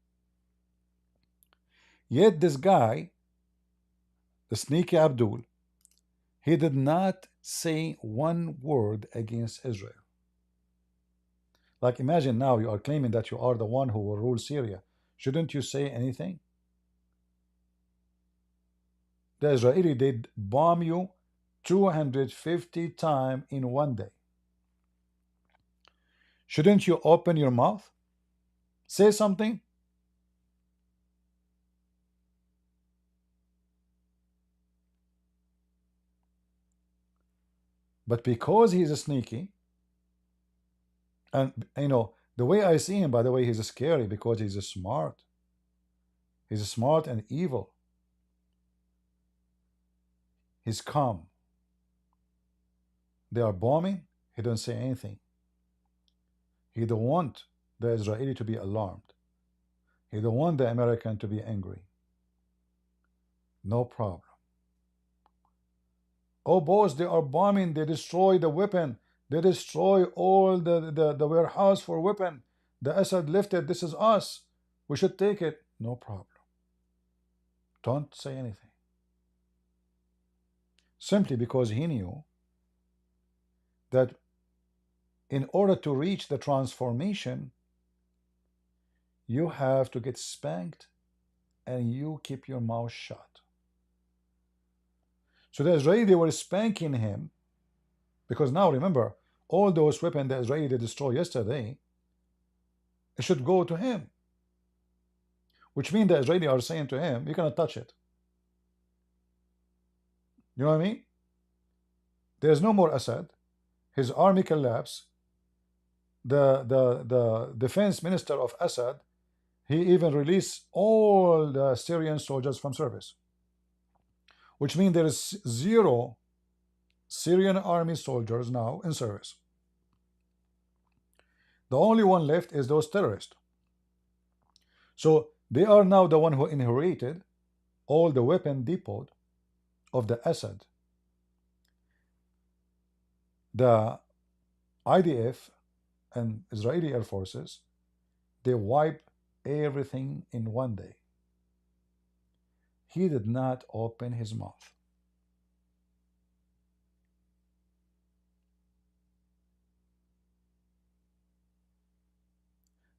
Yet this guy, the sneaky Abdul, he did not say one word against Israel. Like imagine now you are claiming that you are the one who will rule Syria. Shouldn't you say anything? The Israeli did bomb you 250 times in one day. Shouldn't you open your mouth? Say something? But because he's sneaky, and the way I see him, by the way, he's scary because he's smart. He's smart and evil. He's calm. They are bombing, he don't say anything. He don't want the Israeli to be alarmed. He don't want the American to be angry. No problem. Oh, boss, they are bombing. They destroy the weapon. They destroy all the warehouse for weapon. The Assad lifted. This is us. We should take it. No problem. Don't say anything. Simply because he knew that in order to reach the transformation, you have to get spanked and you keep your mouth shut. So the Israeli were spanking him because now remember, all those weapons the Israeli destroyed yesterday, it should go to him. Which means the Israeli are saying to him, you cannot touch it. You know what I mean? There's no more Assad. His army collapsed. The defense minister of Assad, he even released all the Syrian soldiers from service. Which means there is 0 Syrian army soldiers now in service. The only one left is those terrorists. So they are now the one who inherited all the weapon depot of the Assad. The IDF and Israeli Air Forces, they wiped everything in one day. He did not open his mouth.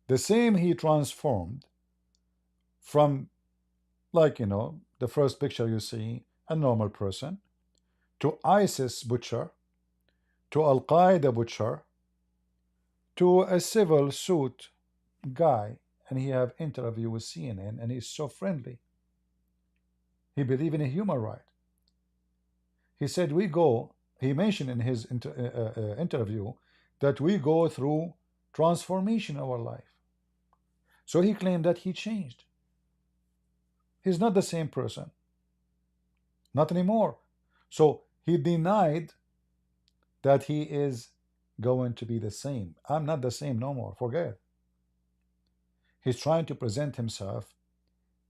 The same he transformed from, like, the first picture you see, a normal person, to ISIS butcher, to Al-Qaeda butcher, to a civil suit guy, and he have interview with CNN, and he's so friendly. He believe in a human right. He said he mentioned in his interview that we go through transformation in our life. So he claimed that he changed. He's not the same person. Not anymore. So he denied that he is going to be the same. I'm not the same no more. Forget. He's trying to present himself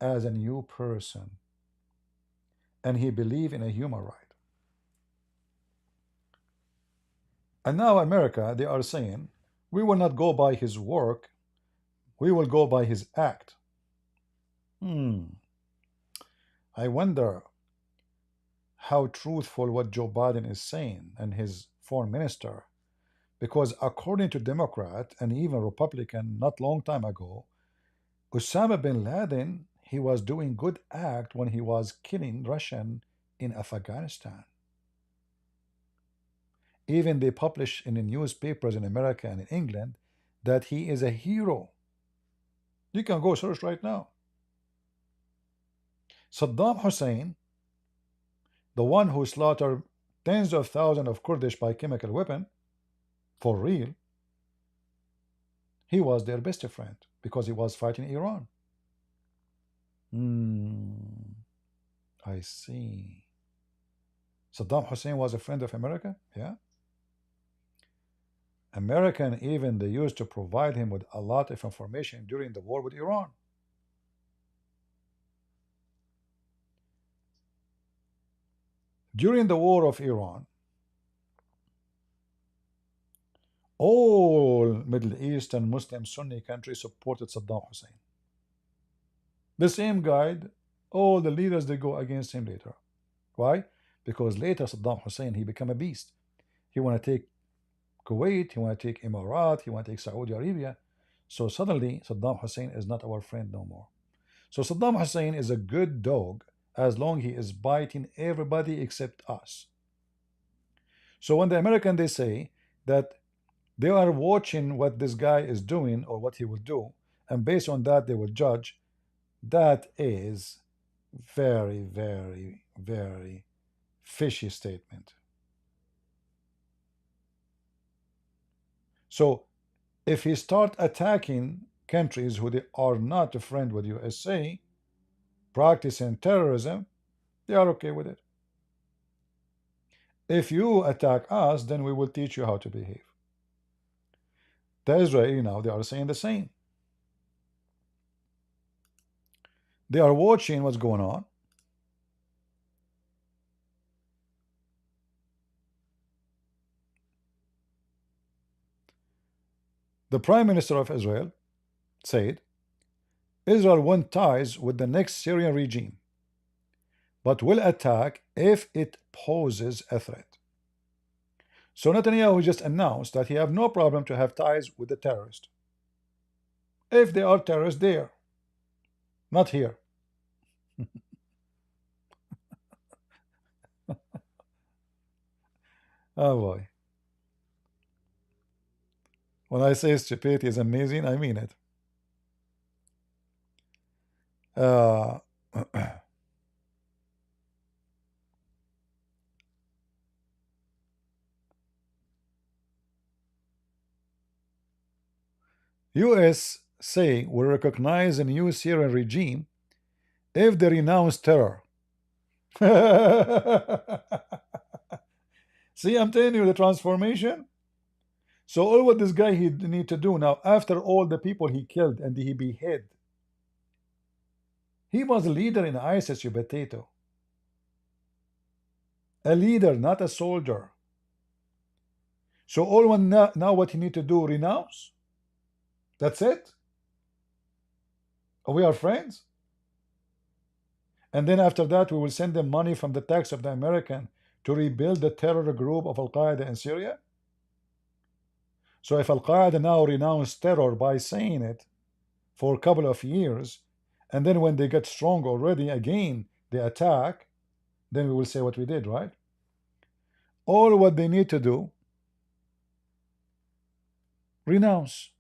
as a new person. And he believed in a human right. And now America, they are saying, we will not go by his work, we will go by his act. I wonder how truthful what Joe Biden is saying and his foreign minister. Because according to Democrat and even Republican not long time ago, Osama bin Laden, he was doing good act when he was killing Russian in Afghanistan. Even they publish in the newspapers in America and in England that he is a hero. You can go search right now. Saddam Hussein, the one who slaughtered tens of thousands of Kurdish by chemical weapon, for real, he was their best friend because he was fighting Iran. I see. Saddam Hussein was a friend of America? Yeah. American even they used to provide him with a lot of information during the war with Iran. During the war of Iran, all Middle East and Muslim Sunni countries supported Saddam Hussein. The same guide, all the leaders they go against him later. Why? Because later Saddam Hussein, he became a beast. He want to take Kuwait, he want to take Emirat, he want to take Saudi Arabia. So suddenly Saddam Hussein is not our friend no more. So Saddam Hussein is a good dog as long he is biting everybody except us. So when the American they say that they are watching what this guy is doing or what he will do, and based on that they will judge, that is very, very, very fishy statement. So if he start attacking countries who they are not a friend with USA, practicing terrorism, they are okay with it. If you attack us, then we will teach you how to behave. The Israeli now, they are saying the same. They are watching what's going on. The Prime Minister of Israel said, Israel wants ties with the next Syrian regime, but will attack if it poses a threat. So Netanyahu just announced that he have no problem to have ties with the terrorists. If they are terrorists there, not here. Oh boy. When I say stupidity is amazing, I mean it. US say will recognize a new Syrian regime if they renounce terror. See, I'm telling you the transformation. So all what this guy he need to do now, after all the people he killed and he beheaded, he was a leader in ISIS, you potato. A leader, not a soldier. So all one now what he need to do, renounce? That's it? We are friends? And then after that we will send them money from the tax of the American to rebuild the terror group of Al-Qaeda in Syria? So if Al-Qaeda now renounce terror by saying it for a couple of years, and then when they get strong already again they attack, then we will say what we did, right? All what they need to do, renounce.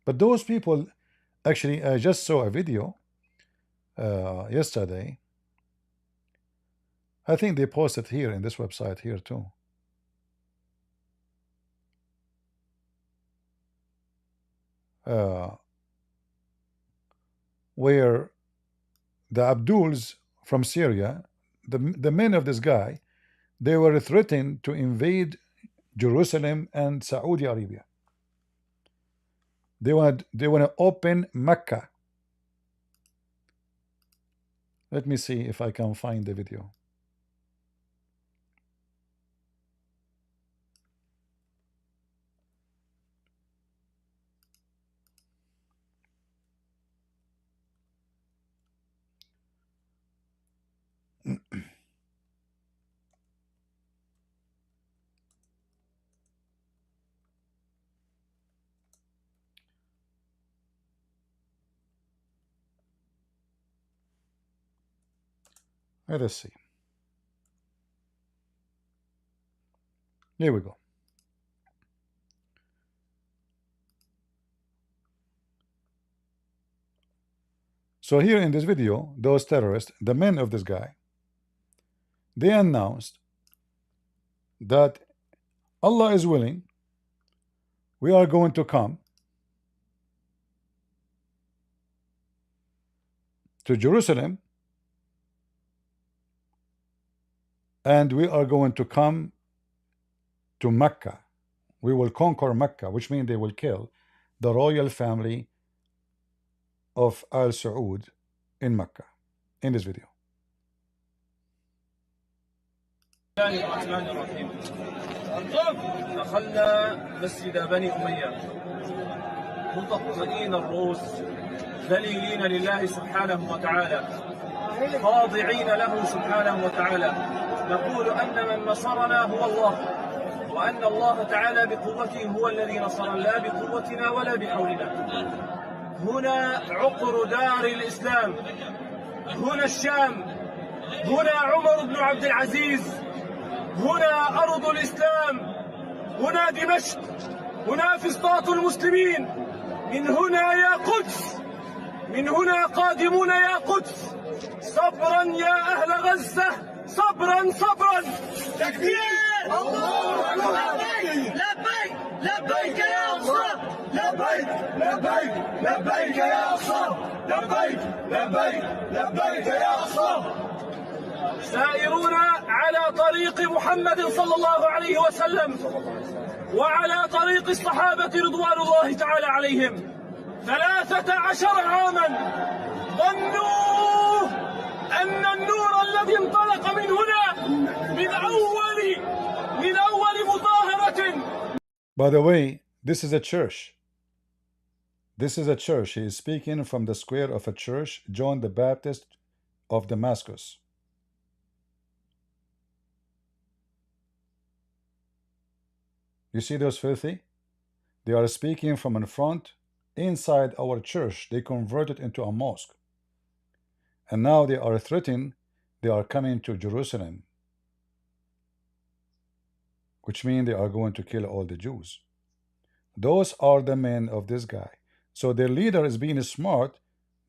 But those people, actually, I just saw a video yesterday. I think they posted here in this website here too. Where the Abduls from Syria, the men of this guy, they were threatened to invade Jerusalem and Saudi Arabia. They want to open Mecca. Let me see if I can find the video. Let us see. Here we go. So here in this video, those terrorists, the men of this guy, they announced that Allah is willing, we are going to come to Jerusalem and we are going to come to Mecca. We will conquer Mecca, which means they will kill the royal family of Al Saud in Mecca, in this video. دخلنا مسجد بني أمية مطأطئين الرؤوس ذليلين لله سبحانه وتعالى خاضعين له سبحانه وتعالى نقول أن من نصرنا هو الله وأن الله تعالى بقوته هو الذي نصرنا لا بقوتنا ولا بحولنا. هنا عقر دار الإسلام، هنا الشام، هنا عمر بن عبد العزيز، هنا أرض الإسلام، هنا دمشق، هنا فسطاط المسلمين، من هنا يا قدس، من هنا قادمون يا قدس. صبرا يا أهل غزة، صبرا صبرا. تكبير! الله أكبر! لبيك لبيك يا أقصى لبيك لبيك لبيك يا أقصى لبيك لبيك لبيك يا أقصى سائرون على طريق محمد صلى الله عليه وسلم وعلى طريق الصحابة رضوان الله تعالى عليهم 13 عاما ظنوا أن النور الذي انطلق من هنا من أول مظاهرة. By the way, this is a church. This is a church. He is speaking from the square of a church, John the Baptist of Damascus. You see those filthy? They are speaking from in front, inside our church. They converted into a mosque. And now they are threatening, they are coming to Jerusalem, which means they are going to kill all the Jews. Those are the men of this guy. So their leader is being smart,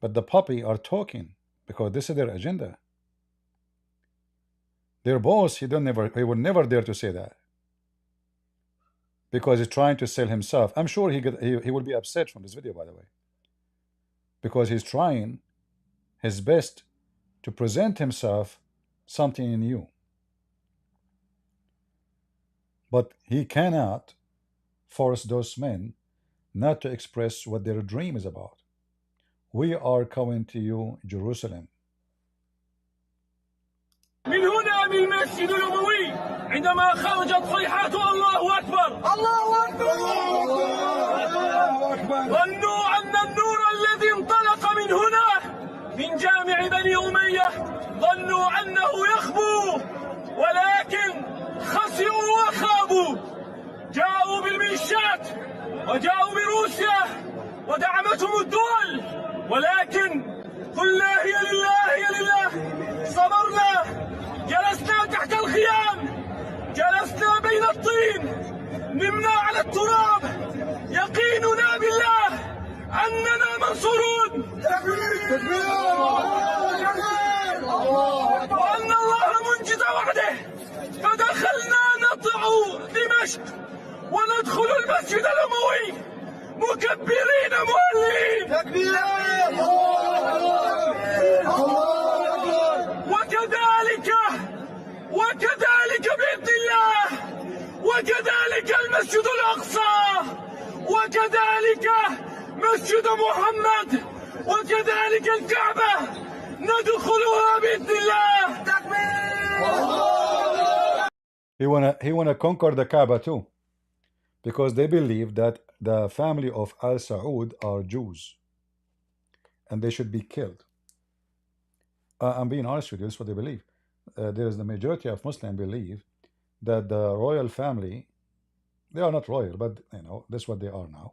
but the puppy are talking because this is their agenda. Their boss, he would never dare to say that because he's trying to sell himself. I'm sure he will be upset from this video, by the way, because he's trying his best to present himself something new. But he cannot force those men not to express what their dream is about. We are coming to you, Jerusalem. من هنا من المسجد النبوي عندما خرجت صيحات الله أكبر الله أكبر الله أكبر ظنوا أن النور الذي انطلق من هنا من جامع بني أمية ظنوا أنه يخبو ولكن خسروا وخابوا جاءوا بالميليشيات وجاءوا بروسيا ودعمتهم الدول ولكن قلنا هي لله هي لله صبرنا جلسنا تحت الخيام جلسنا بين الطين نمنا على التراب يقيننا بالله أننا منصورون وأن الله منجز وعده فدخلنا نطع دمشق وندخل المسجد الأموي مكبرين مهللين وكذلك بإذن الله وكذلك المسجد الأقصى وكذلك مسجد محمد وكذلك الكعبة ندخلها بإذن الله. He wanna conquer the Kaaba too, because they believe that the family of Al Saud are Jews and they should be killed. I'm being honest with you, this is what they believe. There is the majority of Muslims believe that the royal family, they are not royal, but you know, that's what they are now.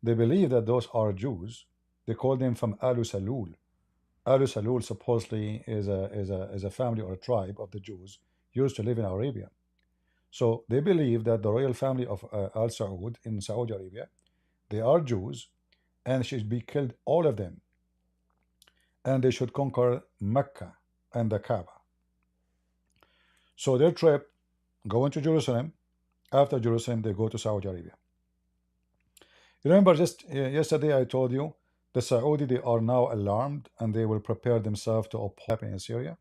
They believe that those are Jews. They call them from Alu Salul. Alu Salul supposedly is a family or a tribe of the Jews used to live in Arabia. So they believe that the royal family of Al Saud in Saudi Arabia, they are Jews and should be killed, all of them. And they should conquer Mecca and the Kaaba. So their trip, going to Jerusalem, after Jerusalem they go to Saudi Arabia. You remember just yesterday I told you the Saudi, they are now alarmed and they will prepare themselves to oppose in Syria.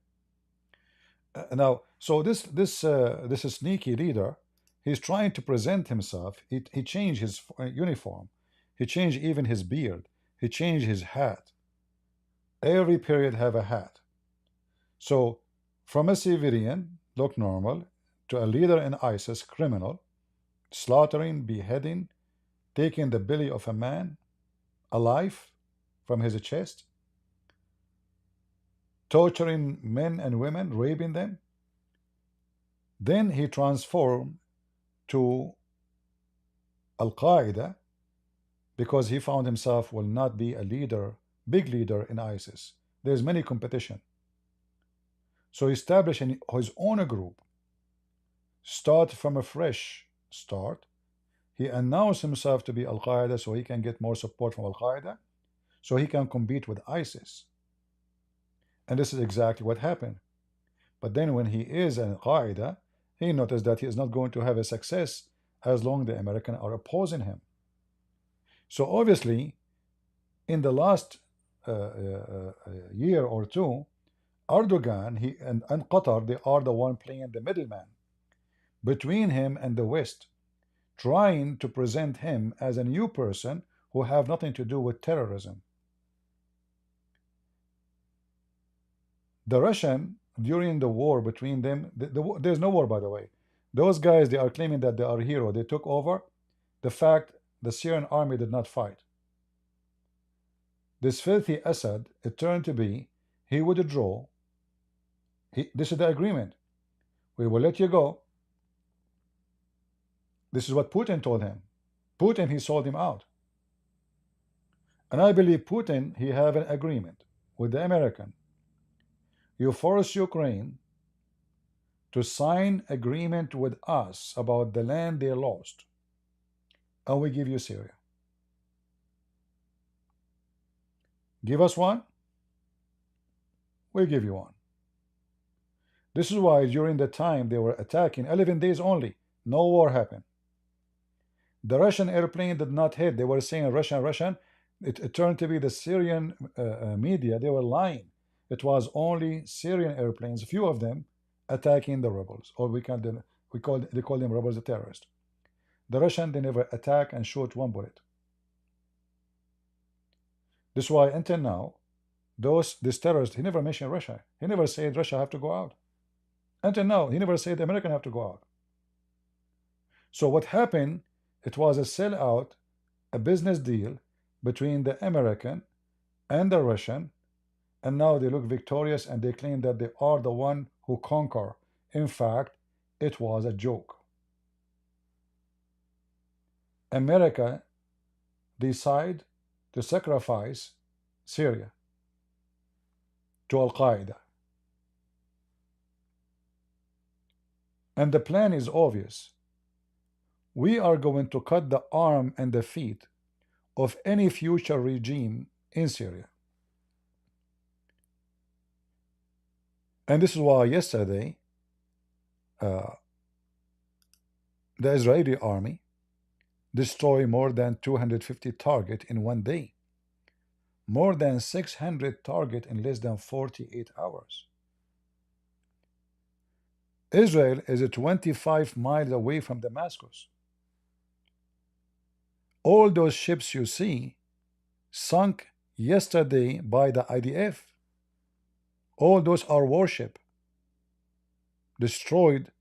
Now, so this sneaky leader, he's trying to present himself. He changed his uniform. He changed even his beard. He changed his hat. Every period have a hat. So from a civilian, look normal, to a leader in ISIS, criminal, slaughtering, beheading, taking the belly of a man alive from his chest, torturing men and women, raping them. Then he transformed to Al-Qaeda because he found himself will not be a leader, big leader in ISIS. There's many competition. So he established his own group, start from a fresh start. He announced himself to be Al-Qaeda so he can get more support from Al-Qaeda, so he can compete with ISIS. And this is exactly what happened. But then when he is Al-Qaeda, he noticed that he is not going to have a success as long as the Americans are opposing him. So obviously, in the last year or two, Erdogan and Qatar, they are the one playing the middleman between him and the West, trying to present him as a new person who have nothing to do with terrorism. The Russian, during the war between them, there's no war, by the way. Those guys, they are claiming that they are hero. They took over. The fact the Syrian army did not fight. This filthy Assad, it turned to be, he would withdraw. This is the agreement. We will let you go. This is what Putin told him. Putin, he sold him out. And I believe Putin, he have an agreement with the American. You force Ukraine to sign agreement with us about the land they lost, and we give you Syria. Give us one, we'll give you one. This is why during the time they were attacking, 11 days only, no war happened. The Russian airplane did not hit. They were saying Russian. It turned to be the Syrian media. They were lying. It was only Syrian airplanes, a few of them, attacking the rebels, or they call them rebels, the terrorists. The Russian, they never attack and shoot one bullet. This is why until now, this terrorist, he never mentioned Russia. He never said Russia have to go out. Until now, he never said the American have to go out. So what happened? It was a sellout, a business deal between the American and the Russian, and now they look victorious and they claim that they are the one who conquer. In fact, it was a joke. America decided to sacrifice Syria to Al-Qaeda. And the plan is obvious. We are going to cut the arm and the feet of any future regime in Syria. And this is why yesterday the Israeli army destroyed more than 250 targets in one day. More than 600 targets in less than 48 hours. Israel is 25 miles away from Damascus. All those ships you see sunk yesterday by the IDF. All those are warship destroyed.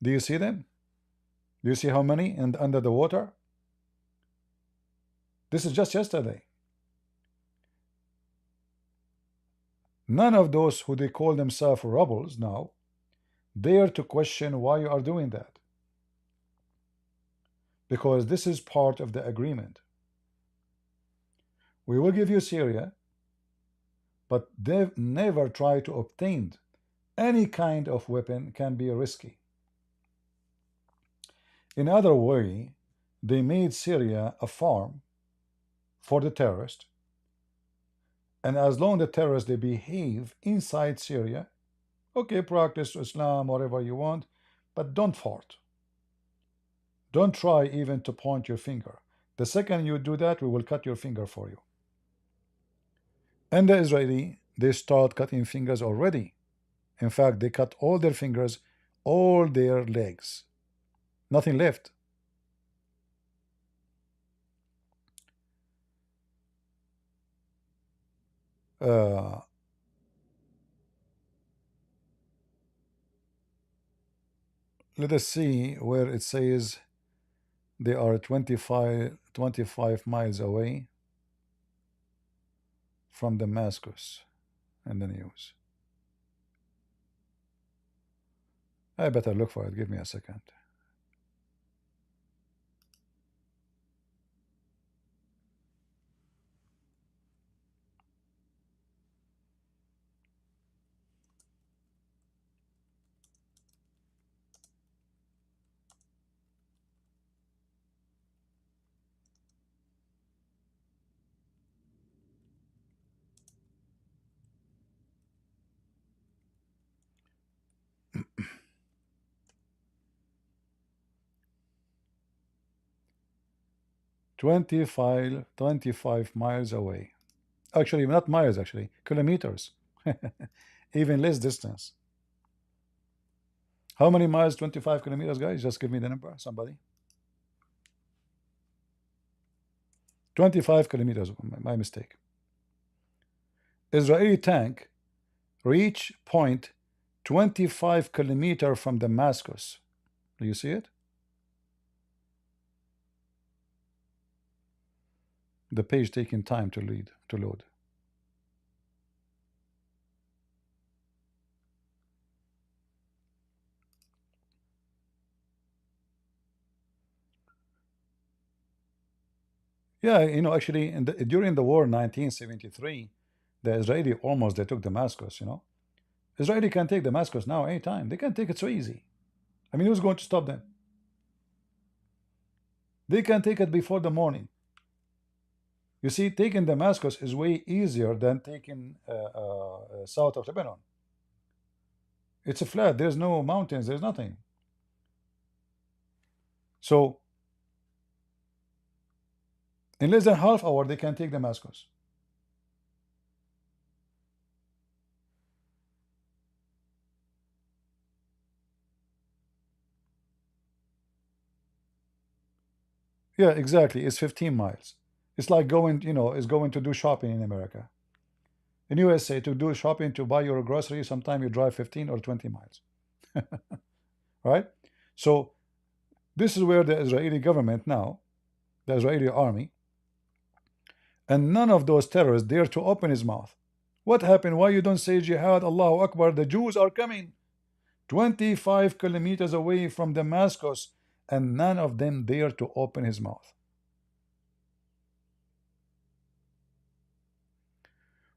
Do you see them? Do you see how many under the water? This is just yesterday. None of those who they call themselves rebels now dare to question why you are doing that. Because this is part of the agreement. We will give you Syria, but they never try to obtain any kind of weapon. Can be risky. In other way, they made Syria a farm for the terrorists, and as long as the terrorists they behave inside Syria, okay, practice Islam whatever you want, but don't fart. Don't try even to point your finger. The second you do that, we will cut your finger for you. And the Israeli, they start cutting fingers already. In fact, they cut all their fingers, all their legs. Nothing left. Let us see where it says they are 25 miles away from Damascus in the news. I better look for it. Give me a second. 25 miles away. Actually, not miles, actually, kilometers. Even less distance. How many miles? 25 kilometers, guys? Just give me the number, somebody. 25 kilometers, my mistake. Israeli tank reach point 25 kilometer from Damascus. Do you see it? The page taking time to load. Yeah, you know, actually, during the war 1973, the Israeli almost they took Damascus. You know, Israeli can take Damascus now anytime. They can take it so easy. I mean, who's going to stop them? They can take it before the morning. You see, taking Damascus is way easier than taking south of Lebanon. It's a flat. There's no mountains. There's nothing. So in less than half hour, they can take Damascus. Yeah, exactly. It's 15 miles. It's like going, you know, is going to do shopping in America. In USA, to do shopping, to buy your groceries, sometimes you drive 15 or 20 miles. Right? So this is where the Israeli government now, the Israeli army, and none of those terrorists dare to open his mouth. What happened? Why you don't say jihad, Allahu Akbar, the Jews are coming 25 kilometers away from Damascus, and none of them dare to open his mouth.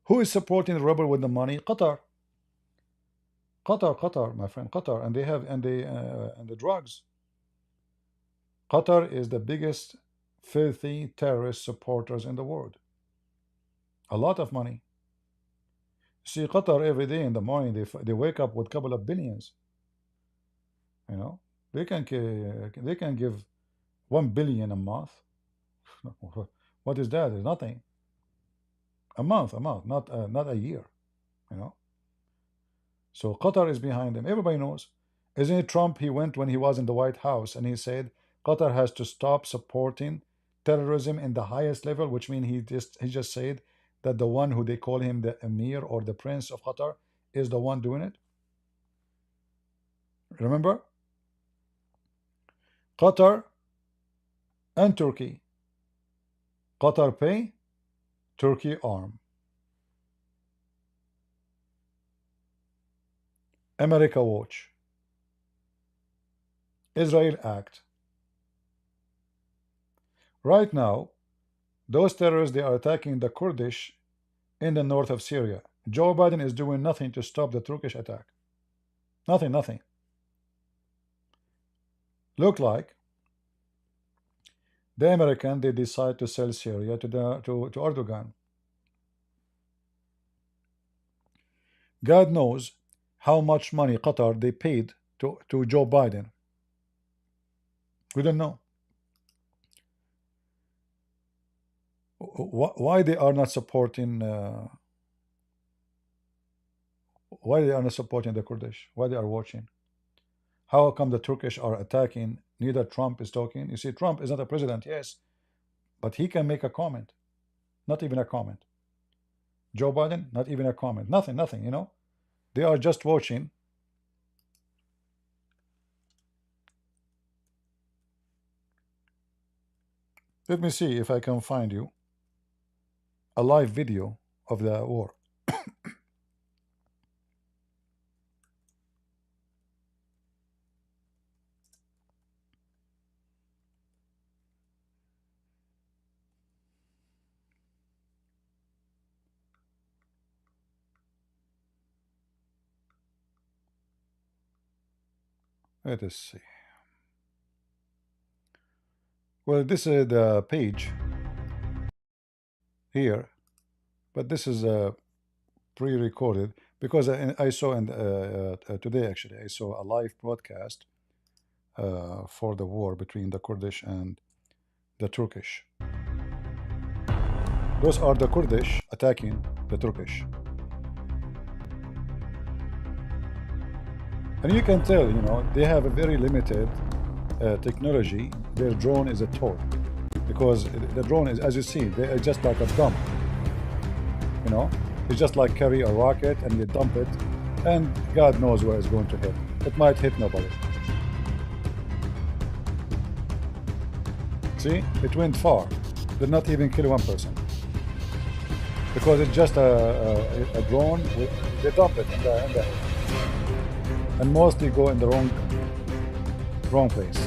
Who is supporting the rebel with the money? Qatar. Qatar, my friend, Qatar, and they have and the drugs. Qatar is the biggest filthy terrorist supporters in the world. A lot of money. See, Qatar every day in the morning they wake up with a couple of billions. You know, they can give 1 billion a month. What is that? It's nothing. A month, not a year. You know. So Qatar is behind them. Everybody knows. Isn't it Trump? He went when he was in the White House and he said Qatar has to stop supporting terrorism in the highest level, which means he just said that the one who they call him the Emir or the Prince of Qatar is the one doing it. Remember? Qatar and Turkey. Qatar pay, Turkey arm. America watch. Israel act. Right now, those terrorists, they are attacking the Kurdish in the north of Syria. Joe Biden is doing nothing to stop the Turkish attack. Nothing. Look like the American, they decide to sell Syria to Erdogan. God knows how much money Qatar they paid to Joe Biden. We don't know. Why they are not supporting why they are not supporting the Kurdish? Why they are watching? How come the Turkish are attacking? Neither Trump is talking. You see, Trump is not a president, yes, but he can make a comment. Not even a comment. Joe Biden, not even a comment. Nothing, you know. They are just watching. Let me see if I can find you a live video of the war. Let us see. Well, this is the page here, but this is pre-recorded because I saw today actually I saw a live broadcast for the war between the Kurdish and the Turkish. Those are the Kurdish attacking the Turkish. And you can tell, you know, they have a very limited technology. Their drone is a toy, because the drone is, as you see, they are just like a dump. You know, it's just like carry a rocket and you dump it, and God knows where it's going to hit. It might hit nobody. See, it went far. Did not even kill one person, because it's just a drone. They dump it in the and mostly go in the wrong place.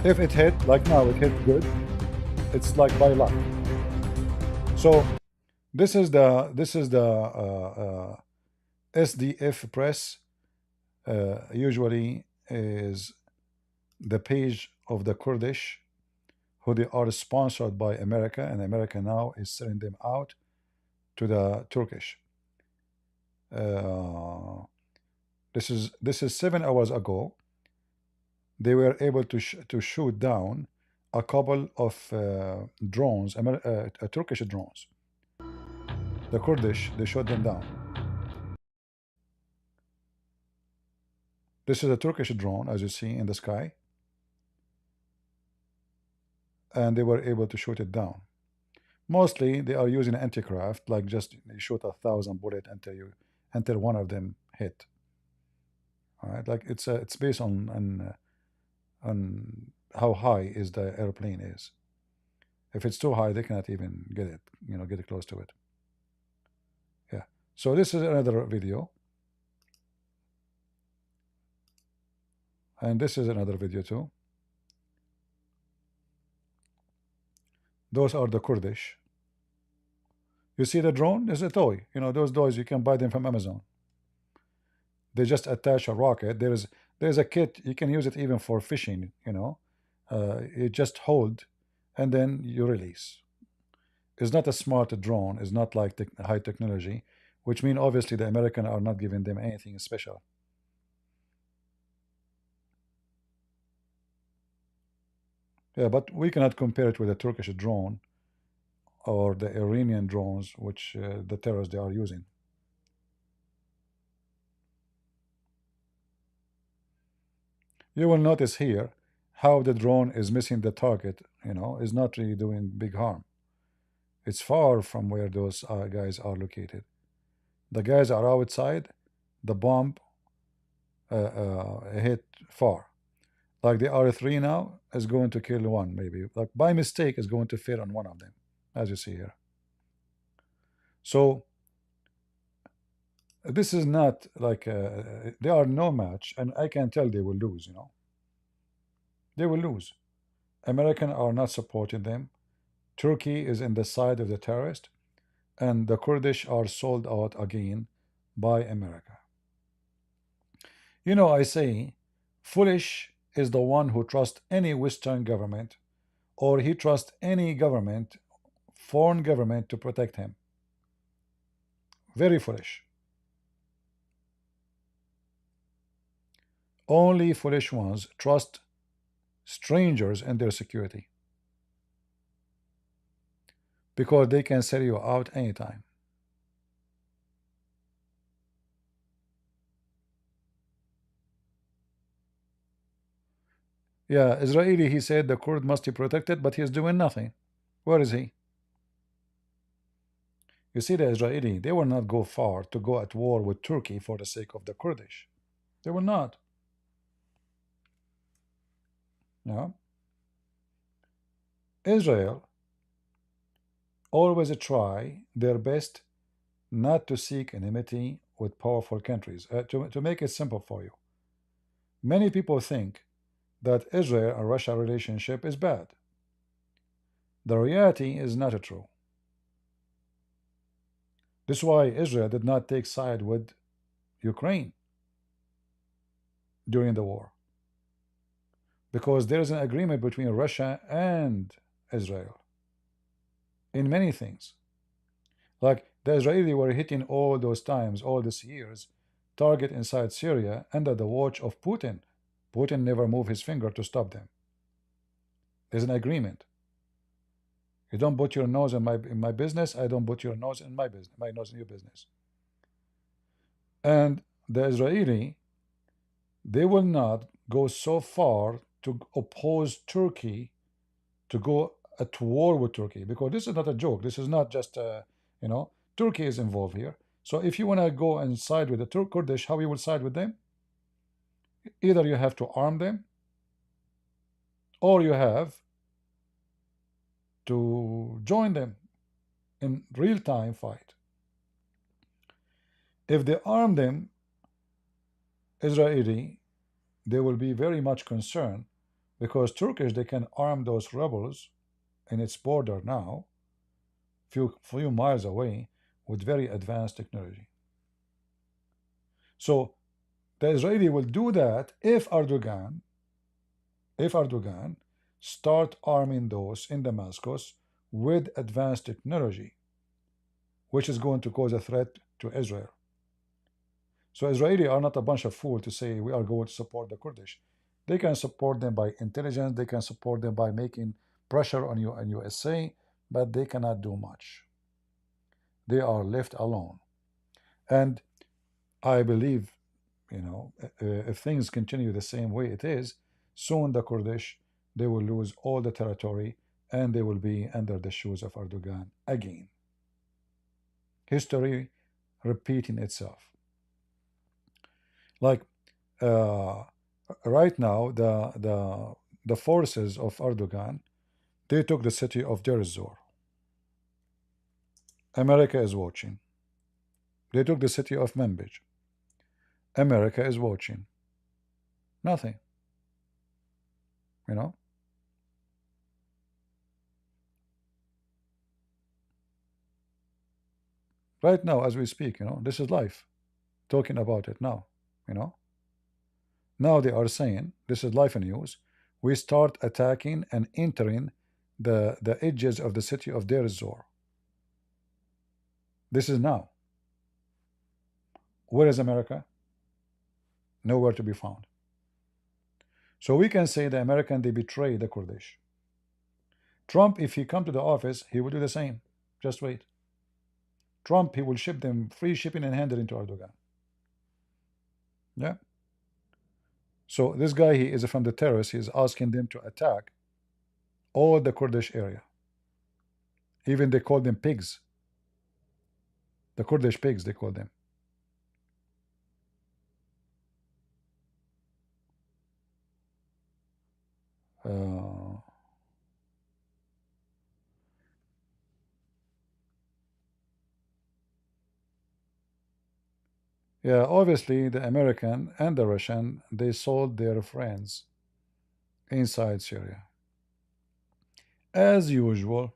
If it hit, like now, it hit good. It's like by luck. So this is the SDF press. Usually is the page of the Kurdish, who they are sponsored by America, and America now is selling them out to the Turkish. This is 7 hours ago. They were able to shoot down a couple of drones, Turkish drones. The Kurdish, they shot them down. This is a Turkish drone, as you see in the sky, and they were able to shoot it down. Mostly they are using anti-craft, like just you shoot 1,000 bullets until one of them hit. All right, like it's based on how high is the airplane is. If it's too high, they cannot even get it, get close to it. Yeah. So this is another video, and this is another video too. Those are the Kurdish. You see the drone is a toy. Those toys, you can buy them from Amazon. They just attach a rocket. There's a kit. You can use it even for fishing. You just hold, and then you release. It's not a smart drone. It's not like high technology, which means obviously the Americans are not giving them anything special. Yeah, but we cannot compare it with a Turkish drone or the Iranian drones, which the terrorists they are using. You will notice here how the drone is missing the target, is not really doing big harm. It's far from where those guys are located. The guys are outside, the bomb hit far. Like the R3 now is going to kill one, maybe. Like by mistake is going to fail on one of them, as you see here. So this is not like they are no match, and I can tell they will lose. They will lose. Americans are not supporting them. Turkey is in the side of the terrorist, and the Kurdish are sold out again by America. I say foolish is the one who trusts any Western government, or he trusts any government, foreign government, to protect him. Very foolish. Only foolish ones trust strangers and their security, because they can sell you out anytime. Yeah, Israeli, he said the Kurd must be protected, but he's doing nothing. Where is he? You see, the Israeli, they will not go far to go at war with Turkey for the sake of the Kurdish. They will not. No. Israel always try their best not to seek enmity with powerful countries. To make it simple for you, many people think that Israel and Russia relationship is bad. The reality is not true. This is why Israel did not take side with Ukraine during the war, because there is an agreement between Russia and Israel in many things. Like the Israelis were hitting all those times, all these years, target inside Syria under the watch of Putin. Putin never moved his finger to stop them. There's an agreement. You don't put your nose in my business. I don't put your nose in my business. My nose in your business. And the Israeli, they will not go so far to oppose Turkey, to go at war with Turkey, because this is not a joke. This is not just Turkey is involved here. So if you want to go and side with the Kurdish, how you will side with them? Either you have to arm them, or you have to join them in real-time fight. If they arm them, Israeli, they will be very much concerned, because Turkish, they can arm those rebels in its border now, few miles away, with very advanced technology. So the Israeli will do that if Erdogan start arming those in Damascus with advanced technology, which is going to cause a threat to Israel. So Israeli are not a bunch of fools to say we are going to support the Kurdish. They can support them by intelligence, they can support them by making pressure on you and USA, but they cannot do much. They are left alone. And I believe, if things continue the same way it is, soon the Kurdish, they will lose all the territory and they will be under the shoes of Erdogan again. History repeating itself. Like right now, the forces of Erdogan, they took the city of Deir ez-Zor. America is watching. They took the city of Manbij. America is watching. Nothing. Right now, as we speak, this is life. Talking about it now, Now they are saying, this is life news, we start attacking and entering the edges of the city of Deir ez-Zor. This is now. Where is America? Nowhere to be found. So we can say the American, they betray the Kurdish. Trump, if he come to the office, he will do the same. Just wait. Trump, he will ship them free shipping and handling to Erdogan. Yeah. So this guy, he is from the terrorists. He is asking them to attack all the Kurdish area. Even they call them pigs. The Kurdish pigs, they call them. Yeah, obviously the American and the Russian, they sold their friends inside Syria. As usual.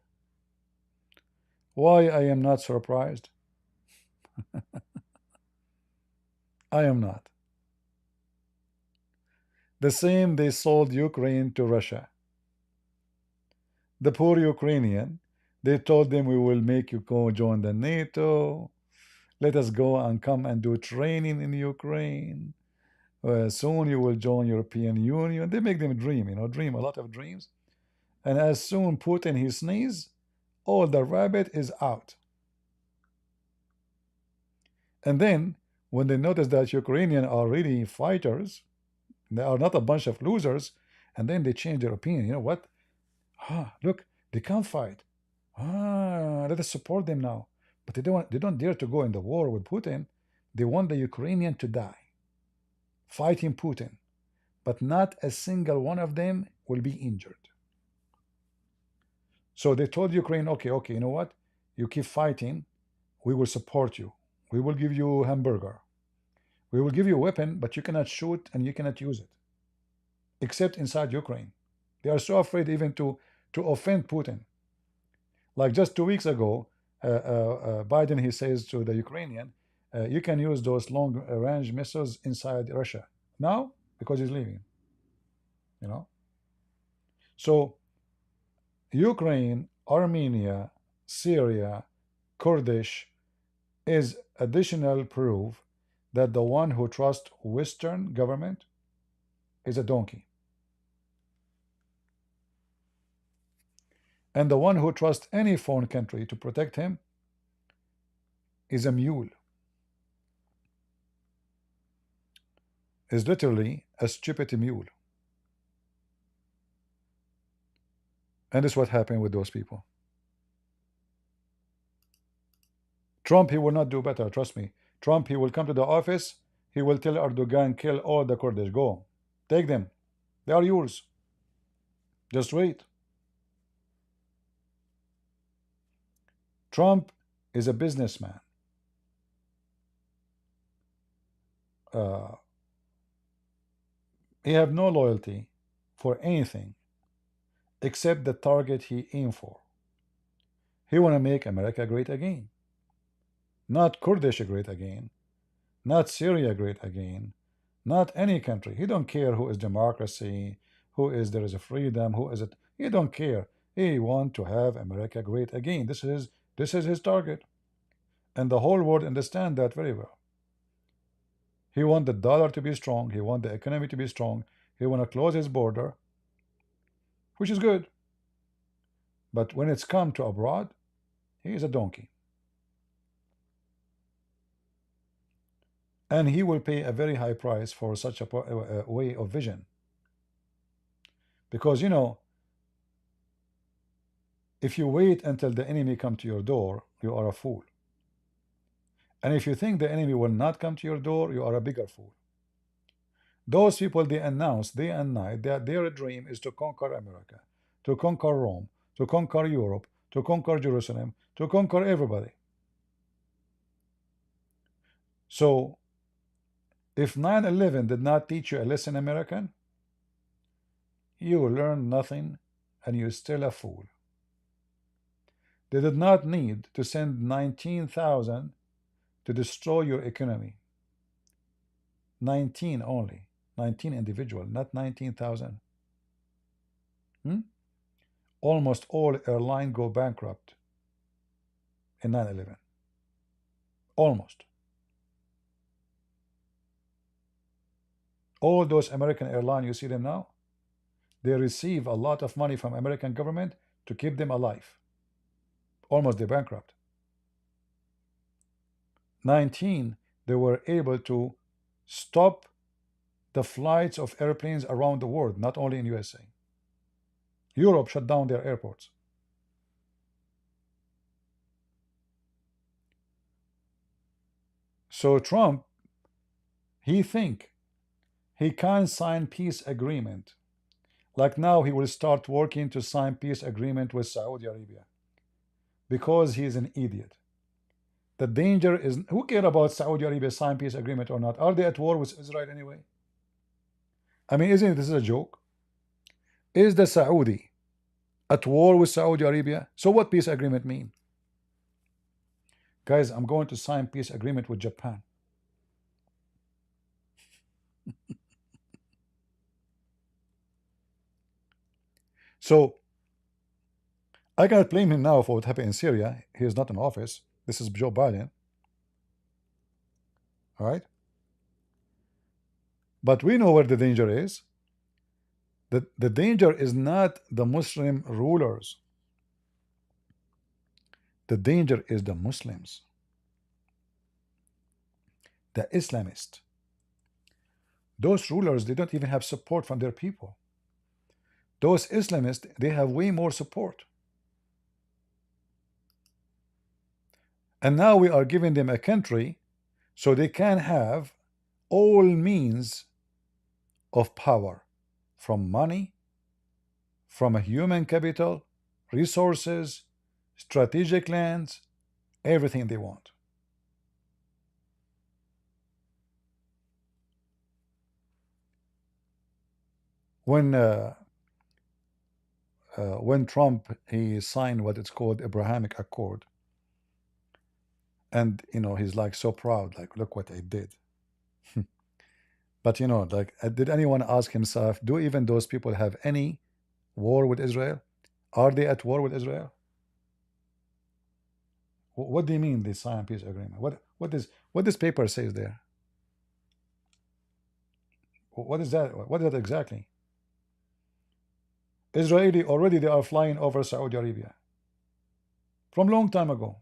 Why I am not surprised? I am not. The same they sold Ukraine to Russia. The poor Ukrainian, they told them we will make you go join the NATO. Let us go and come and do training in Ukraine. Soon you will join European Union. They make them dream, dream a lot of dreams. And as soon Putin he sneeze, all the rabbit is out. And then when they notice that Ukrainians are really fighters, they are not a bunch of losers, and then they change their opinion. You know what? Look, they can't fight. Let us support them now. But they don't dare to go in the war with Putin. They want the Ukrainian to die, fighting Putin. But not a single one of them will be injured. So they told Ukraine, okay, you know what? You keep fighting, we will support you. We will give you hamburger. We will give you a weapon, but you cannot shoot and you cannot use it. Except inside Ukraine. They are so afraid even to offend Putin. Like just 2 weeks ago, Biden, he says to the Ukrainian, you can use those long-range missiles inside Russia. Now, because he's leaving. So, Ukraine, Armenia, Syria, Kurdish is additional proof that the one who trusts Western government is a donkey. And the one who trusts any foreign country to protect him is a mule, is literally a stupid mule. And this is what happened with those people. Trump, he will not do better, trust me. Trump, he will come to the office, he will tell Erdogan, kill all the Kurdish, go. Take them. They are yours. Just wait. Trump is a businessman. He have no loyalty for anything except the target he aimed for. He want to make America great again. Not Kurdish great again. Not Syria great again. Not any country. He don't care who is democracy, who is there is a freedom, who is it. He don't care. He want to have America great again. This is his target. And the whole world understand that very well. He want the dollar to be strong. He want the economy to be strong. He want to close his border, which is good. But when it's come to abroad, he is a donkey. And he will pay a very high price for such a way of vision. Because, you know, if you wait until the enemy come to your door, you are a fool. And if you think the enemy will not come to your door, you are a bigger fool. Those people, they announce day and night that their dream is to conquer America, to conquer Rome, to conquer Europe, to conquer Jerusalem, to conquer everybody. So, if 9/11 did not teach you a lesson, American, you learned nothing and you're still a fool. They did not need to send 19,000 to destroy your economy. 19 only. 19 individual, not 19,000. Almost all airlines go bankrupt in 9/11. Almost. All those American airlines, you see them now, they receive a lot of money from American government to keep them alive. Almost they bankrupt. 19, they were able to stop the flights of airplanes around the world, not only in USA. Europe shut down their airports. So Trump, he think he can sign peace agreement. Like now he will start working to sign peace agreement with Saudi Arabia because he is an idiot. The danger is, who care about Saudi Arabia sign peace agreement or not? Are they at war with Israel anyway? I mean, isn't this a joke? Is the Saudi at war with Saudi Arabia? So what peace agreement mean? Guys, I'm going to sign peace agreement with Japan. So I cannot blame him now for what happened in Syria. He is not in office. This is Joe Biden. All right. But we know where the danger is. The danger is not the Muslim rulers. The danger is the Muslims, the Islamists. Those rulers, they don't even have support from their people. Those Islamists, they have way more support. And now we are giving them a country so they can have all means of power, from money, from a human capital, resources, strategic lands, everything they want. When Trump, he signed what it's called Abrahamic Accord, and you know, he's like so proud, like, look what I did. But you know, like, did anyone ask himself, do even those people have any war with Israel? Are they at war with Israel? What do you mean they signed peace agreement? What this paper says there? What is that? What is that exactly? Israeli already they are flying over Saudi Arabia from long time ago.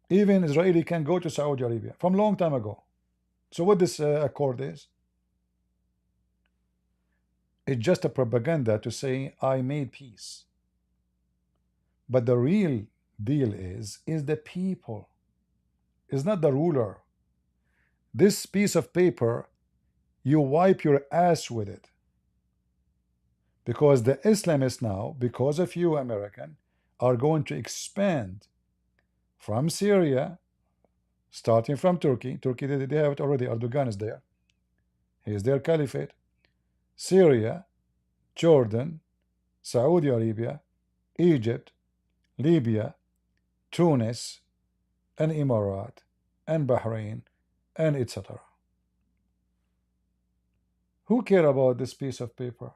Even Israeli can go to Saudi Arabia from long time ago. So what this accord is? It's just a propaganda to say I made peace. But the real deal is the people. It's not the ruler. This piece of paper, you wipe your ass with it. Because the Islamists now, because of you American, are going to expand from Syria, starting from Turkey. Turkey, they have it already. Erdogan is there. He is their caliphate. Syria, Jordan, Saudi Arabia, Egypt, Libya, Tunis, and Emirat, and Bahrain, and etc. Who care about this piece of paper?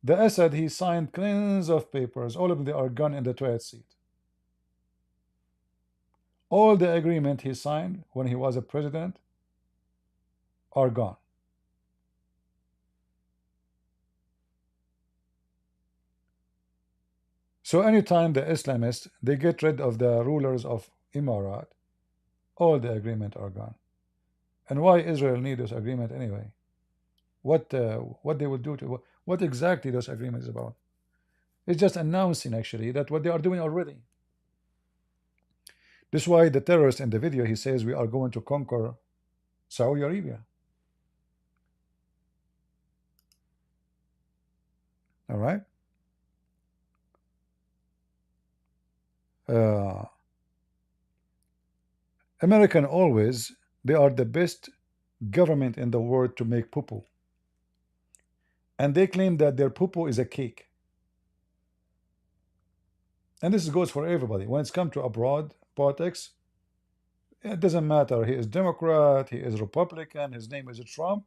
The Assad, he signed cleans of papers. All of them, they are gone in the toilet seat. All the agreement he signed when he was a president are gone. So anytime the Islamists, they get rid of the rulers of Emirat, all the agreement are gone. And why Israel need this agreement anyway? What they will do to what exactly those agreements about? It's just announcing actually that what they are doing already. This is why the terrorist in the video, he says we are going to conquer Saudi Arabia. All right. American always, they are the best government in the world to make poo-poo. And they claim that their poo-poo is a cake. And this goes for everybody. When it's come to abroad politics, it doesn't matter. He is Democrat, he is Republican, his name is Trump.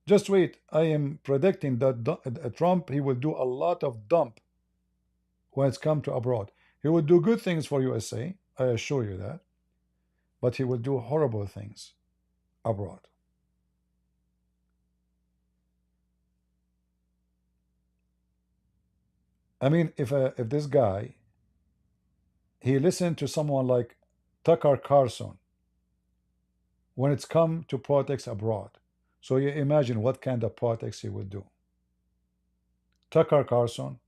Just wait. I am predicting that Trump, he will do a lot of dump when it's come to abroad. He will do good things for USA, I assure you that. But he will do horrible things abroad. I mean, if this guy, he listened to someone like Tucker Carlson when it's come to politics abroad. So you imagine what kind of politics he would do. Tucker Carlson,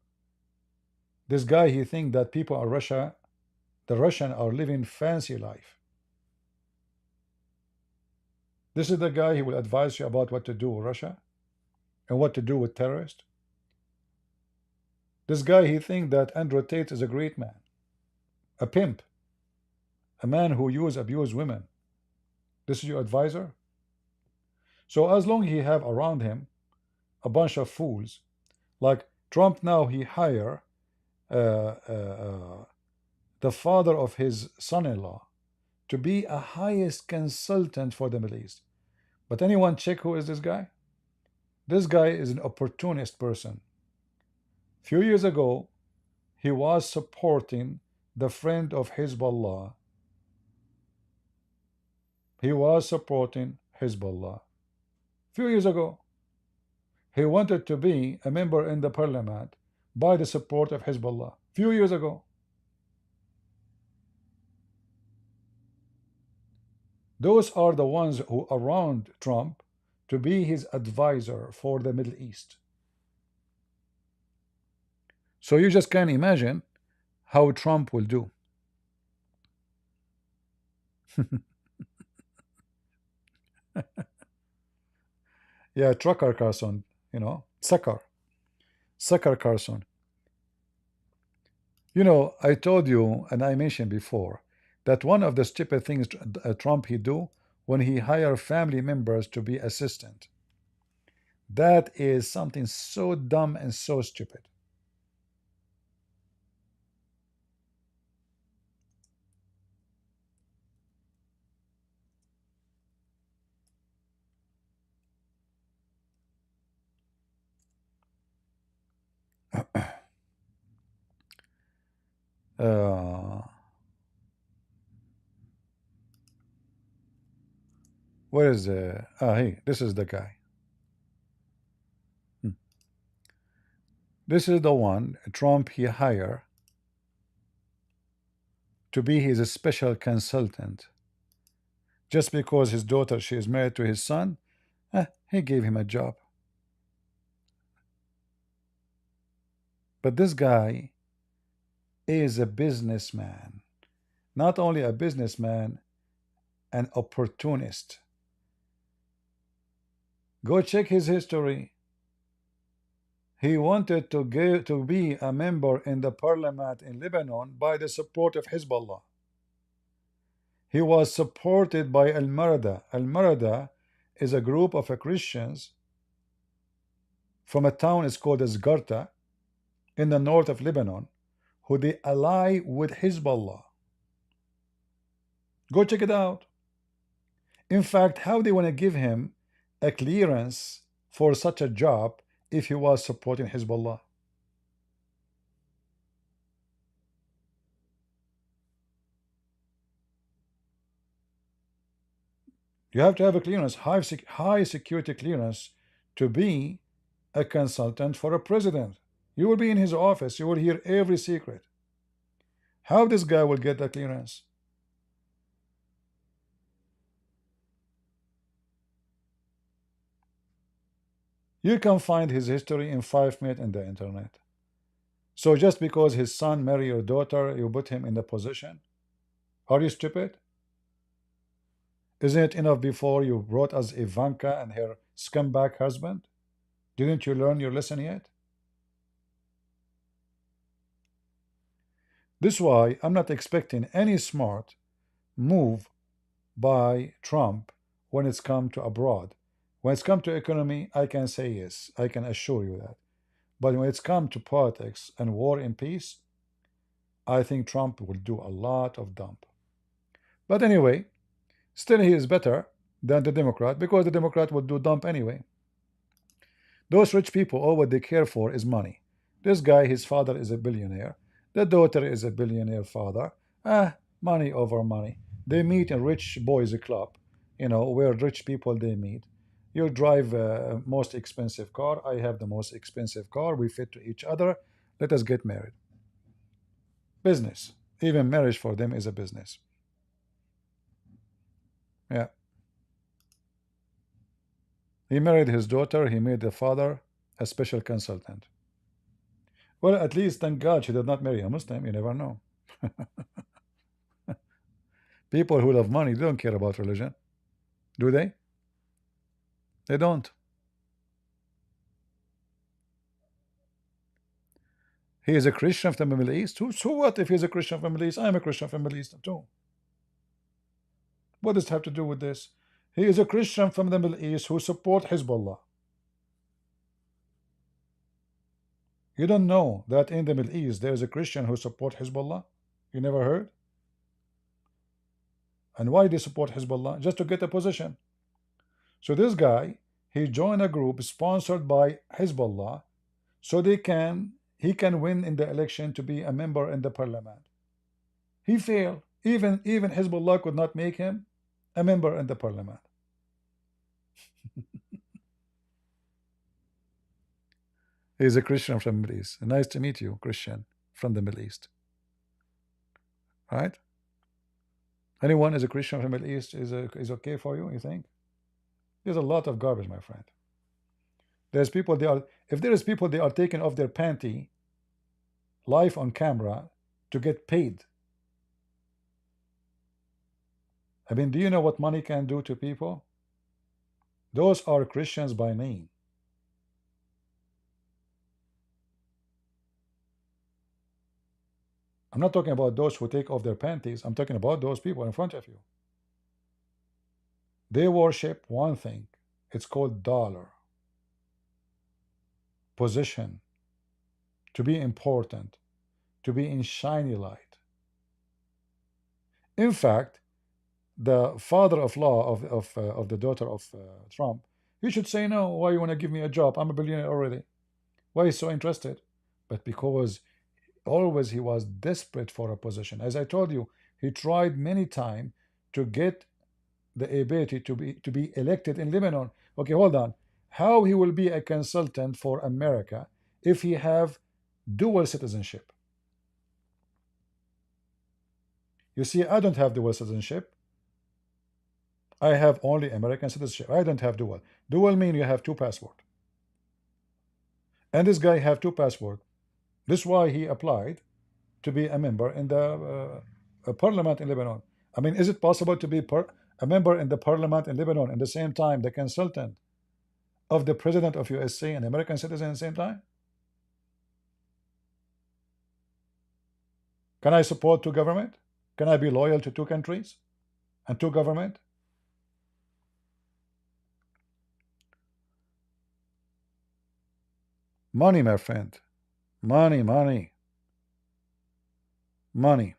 this guy, he think that people in Russia, the Russian are living fancy life. This is the guy he will advise you about what to do with Russia and what to do with terrorists. This guy, he think that Andrew Tate is a great man, a pimp, a man who abuse women. This is your advisor? So as long as he have around him a bunch of fools, like Trump now, he hire the father of his son-in-law to be a highest consultant for the Middle East. But anyone check who is this guy? This guy is an opportunist person. Few years ago, he was supporting the friend of Hezbollah. He was supporting Hezbollah. Few years ago, he wanted to be a member in the parliament by the support of Hezbollah. Few years ago. Those are the ones who around Trump to be his advisor for the Middle East. So you just can imagine how Trump will do. Yeah, Tucker Carlson, you know, Tucker Carlson. You know, I told you, and I mentioned before, that one of the stupid things Trump he do when he hire family members to be assistant. That is something so dumb and so stupid. Where is the? Ah, hey, this is the guy. Hmm. This is the one Trump he hired to be his special consultant. Just because his daughter she is married to his son, he gave him a job. But this guy is a businessman. Not only a businessman, an opportunist. Go check his history. He wanted to be a member in the parliament in Lebanon by the support of Hezbollah. He was supported by Al Marada. Al Marada is a group of Christians from a town is called Zgarta in the north of Lebanon, who they ally with Hezbollah. Go check it out. In fact, how they want to give him a clearance for such a job if he was supporting Hezbollah? You have to have a clearance, high security clearance, to be a consultant for a president. You will be in his office. You will hear every secret. How this guy will get that clearance? You can find his history in 5 minutes in the internet. So just because his son married your daughter, you put him in the position? Are you stupid? Isn't it enough before you brought us Ivanka and her scumbag husband? Didn't you learn your lesson yet? This is why I'm not expecting any smart move by Trump when it's come to abroad. When it's come to economy, I can say yes. I can assure you that. But when it's come to politics and war and peace, I think Trump will do a lot of dump. But anyway, still he is better than the Democrat, because the Democrat would do dump anyway. Those rich people, all what they care for is money. This guy, his father is a billionaire. The daughter is a billionaire father. Money over money. They meet in rich boys club, where rich people they meet. You drive most expensive car. I have the most expensive car. We fit to each other. Let us get married. Business. Even marriage for them is a business. Yeah. He married his daughter. He made the father a special consultant. Well, at least, thank God, she did not marry a Muslim. You never know. People who love money, they don't care about religion. Do they? They don't. He is a Christian from the Middle East. So what if he's a Christian from the Middle East? I'm a Christian from the Middle East too. What does it have to do with this? He is a Christian from the Middle East who support Hezbollah. You don't know that in the Middle East there is a Christian who support Hezbollah? You never heard? And why they support Hezbollah? Just to get a position. So this guy, he joined a group sponsored by Hezbollah, so he can win in the election to be a member in the parliament. He failed. Even Hezbollah could not make him a member in the parliament. He's a Christian from the Middle East. Nice to meet you, Christian from the Middle East. Right? Anyone is a Christian from the Middle East is okay for you, you think? There's a lot of garbage, my friend. There's people, if there is people, they are taking off their panty live on camera to get paid. I mean, do you know what money can do to people? Those are Christians by name. I'm not talking about those who take off their panties. I'm talking about those people in front of you. They worship one thing. It's called dollar. Position. To be important. To be in shiny light. In fact, the father-in-law of the daughter of Trump, he should say, no, why you want to give me a job? I'm a billionaire already. Why is he so interested? But because always he was desperate for a position. As I told you, he tried many times to get the ability to be elected in Lebanon. Okay, hold on. How he will be a consultant for America if he have dual citizenship? You see, I don't have dual citizenship. I have only American citizenship. I don't have dual. Dual mean you have two passport. And this guy have two passport. This is why he applied to be a member in the parliament in Lebanon. I mean, is it possible to be a member in the parliament in Lebanon and the same time the consultant of the president of USA and American citizen at the same time? Can I support two government? Can I be loyal to two countries and two government? Money, my friend. Money, money, money.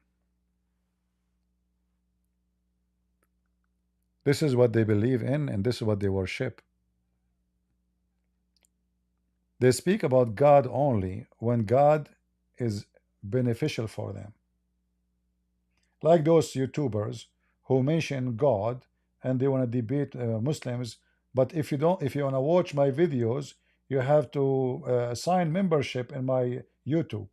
This is what they believe in, and this is what they worship. They speak about God only when God is beneficial for them. Like those YouTubers who mention God and they want to debate Muslims, but if you want to watch my videos, you have to sign membership in my YouTube.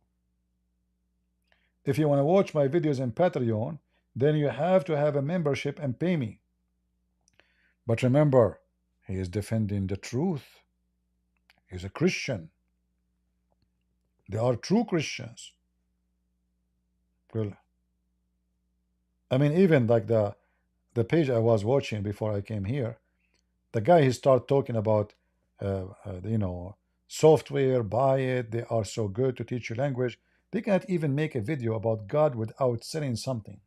If you want to watch my videos in Patreon, then you have to have a membership and pay me. But remember, he is defending the truth. He's a Christian. They are true Christians. Well, I mean, even like the page I was watching before I came here, the guy he started talking about, you know, software, buy it. They are so good to teach you language. They cannot even make a video about God without selling something.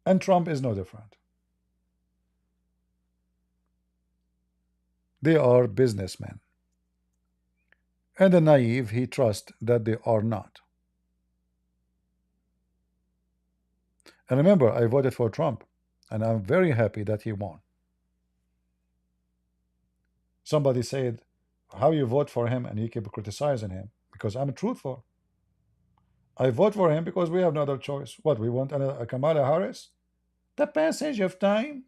And Trump is no different. They are businessmen. And the naive, he trusts that they are not. And remember, I voted for Trump, and I'm very happy that he won. Somebody said, how you vote for him and you keep criticizing him? Because I'm truthful. I vote for him because we have no other choice. What, we want a Kamala Harris? The passage of time?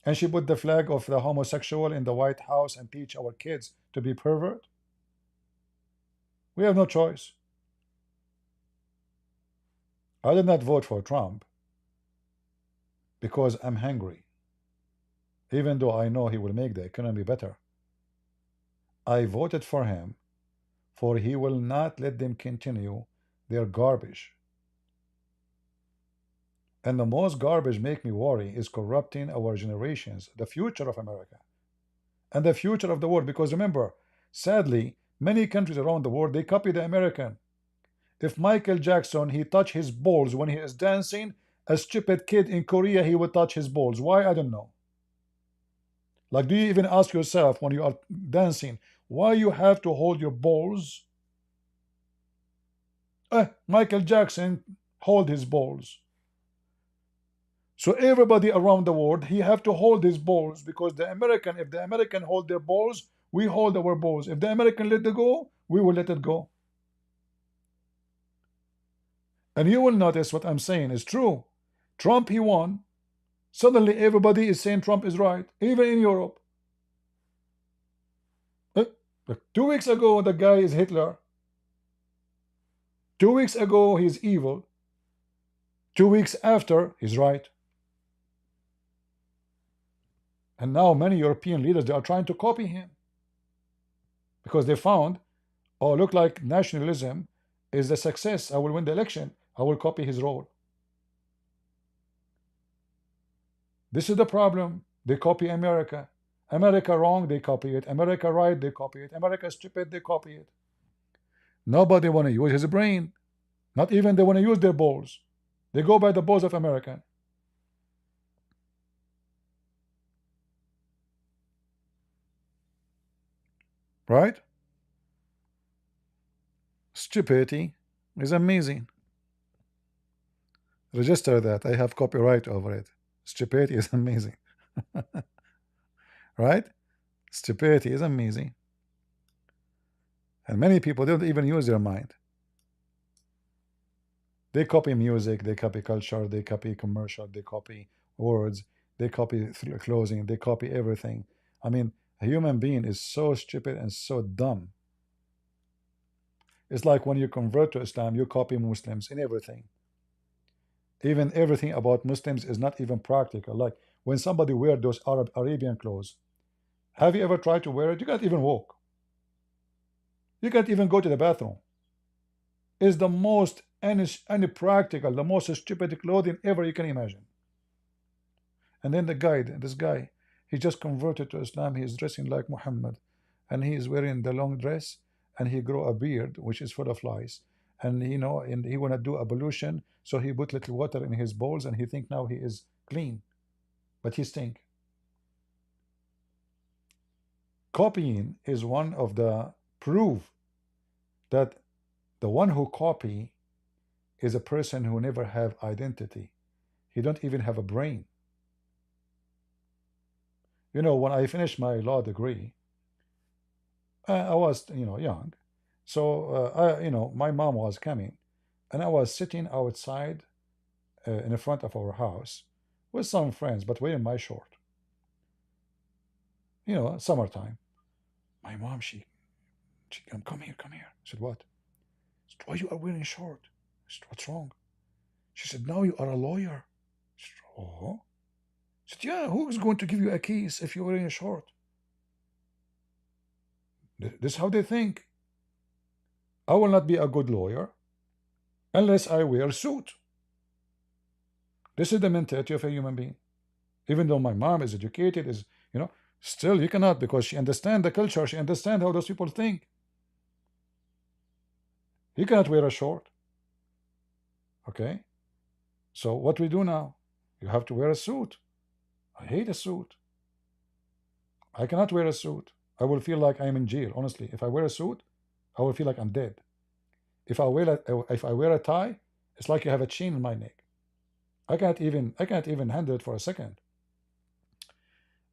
And she put the flag of the homosexual in the White House and teach our kids to be pervert? We have no choice. I did not vote for Trump because I'm hungry, even though I know he will make the economy better. I voted for him for he will not let them continue their garbage. And the most garbage make me worry is corrupting our generations, the future of America and the future of the world. Because remember, sadly, many countries around the world, they copy the American. If Michael Jackson, he touch his balls when he is dancing, a stupid kid in Korea, he would touch his balls. Why? I don't know. Like, do you even ask yourself when you are dancing, why you have to hold your balls? Michael Jackson hold his balls. So everybody around the world, he have to hold his balls because the American, if the American hold their balls, we hold our balls. If the American let it go, we will let it go. And you will notice what I'm saying is true. Trump, he won. Suddenly everybody is saying Trump is right, even in Europe. 2 weeks ago, the guy is Hitler. 2 weeks ago, he's evil. 2 weeks after, he's right. And now many European leaders, they are trying to copy him. Because they found, oh, look like nationalism is the success. I will win the election. I will copy his role. This is the problem. They copy America. America wrong, they copy it. America right, they copy it. America stupid, they copy it. Nobody want to use his brain. Not even they want to use their balls. They go by the balls of America. Right? Stupidity is amazing. Register that. I have copyright over it. Stupidity is amazing. Right? Stupidity is amazing. And many people don't even use their mind. They copy music, they copy culture, they copy commercial, they copy words, they copy clothing, they copy everything. I mean, a human being is so stupid and so dumb. It's like when you convert to Islam, you copy Muslims in everything. Even everything about Muslims is not even practical. Like when somebody wear those Arabian clothes, have you ever tried to wear it? You can't even walk. You can't even go to the bathroom. It's the most practical, the most stupid clothing ever you can imagine. And then this guy, he just converted to Islam. He is dressing like Muhammad, and he is wearing the long dress, and he grow a beard which is full of lies. And and he wanna do ablution, so he put little water in his bowls, and he think now he is clean, but he stink. Copying is one of the proof that the one who copy is a person who never have identity. He don't even have a brain. When I finished my law degree, I was young, so my mom was coming, and I was sitting outside in the front of our house with some friends, but wearing my short. Summertime. My mom, she come here, come here. I said, what? I said, why you are wearing short? I said, what's wrong? She said, now you are a lawyer. I said, oh. I said, yeah, who is going to give you a case if you're wearing a short? This is how they think. I will not be a good lawyer unless I wear a suit. This is the mentality of a human being. Even though my mom is educated, still you cannot, because she understands the culture, she understands how those people think. You cannot wear a short. Okay? So what we do now? You have to wear a suit. I hate a suit. I cannot wear a suit. I will feel like I'm in jail, honestly. If I wear a suit, I will feel like I'm dead. If I wear a tie, it's like you have a chain in my neck. I can't even handle it for a second.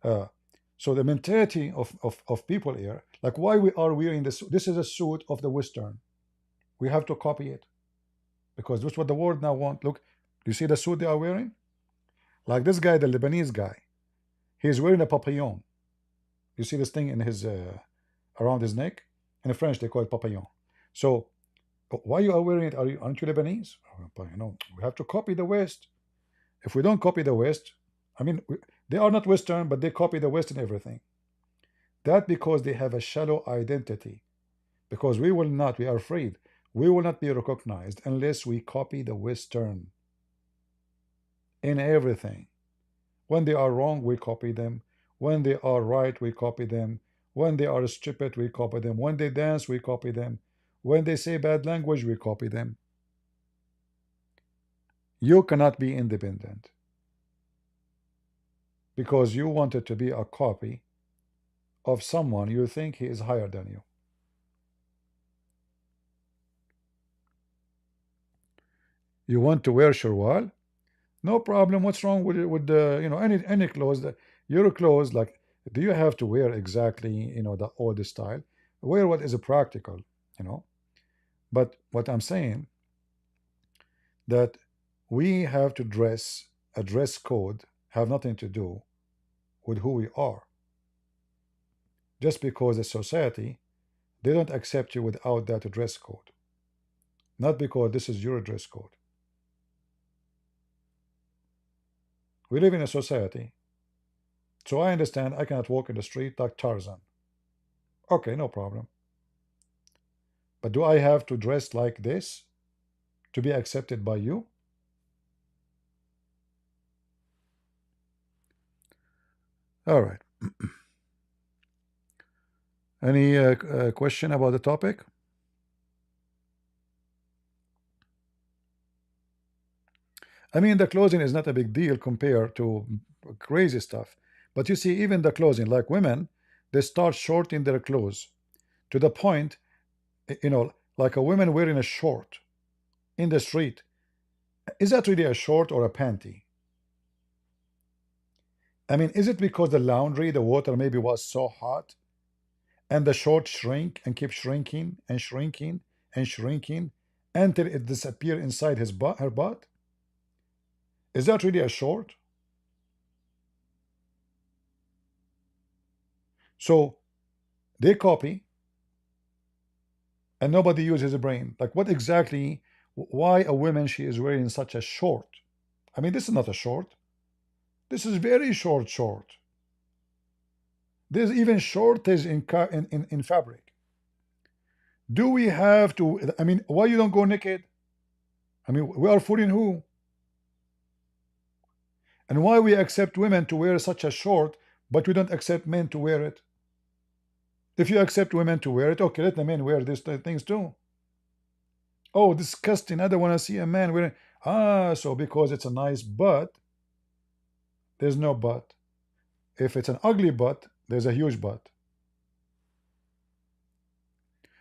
So the mentality of people here, like why we are wearing this is a suit of the Western. We have to copy it, because that's what the world now want. Look, do you see the suit they are wearing? Like this guy, the Lebanese guy, he's wearing a papillon. You see this thing in his around his neck? In French, they call it papillon. So why you are wearing it? Aren't you Lebanese? We have to copy the West. If we don't copy the West, they are not Western, but they copy the West in everything. That because they have a shallow identity. Because we are afraid, we will not be recognized unless we copy the Western in everything. When they are wrong, we copy them. When they are right, we copy them. When they are stupid, we copy them. When they dance, we copy them. When they say bad language, we copy them. You cannot be independent because you wanted to be a copy of someone you think he is higher than you. You want to wear sharwal? No problem. What's wrong with any clothes? Your clothes, like, do you have to wear exactly the old style? Wear what is practical, But what I'm saying, that we have to dress, a dress code have nothing to do with who we are. Just because the society, they don't accept you without that dress code. Not because this is your dress code. We live in a society. So I understand I cannot walk in the street like Tarzan. Okay, no problem. But do I have to dress like this to be accepted by you? All right. Any question about the topic? The clothing is not a big deal compared to crazy stuff. But you see, even the clothing, like women, they start shorting their clothes to the point, like a woman wearing a short in the street. Is that really a short or a panty? Is it because the laundry, the water maybe was so hot, and the short shrink and keep shrinking and shrinking and shrinking until it disappears inside his butt, her butt? Is that really a short? So they copy and nobody uses a brain. Like, what exactly, why a woman she is wearing such a short? I mean, this is not a short. This is very short. There's even shortage in fabric. Do we have to, I mean, why you don't go naked? I mean, we are fooling who? And why we accept women to wear such a short, but we don't accept men to wear it? If you accept women to wear it, okay, let the men wear these things too. Oh, disgusting. I don't want to see a man wearing. Ah, so because it's a nice butt, there's no butt. If it's an ugly butt, there's a huge butt.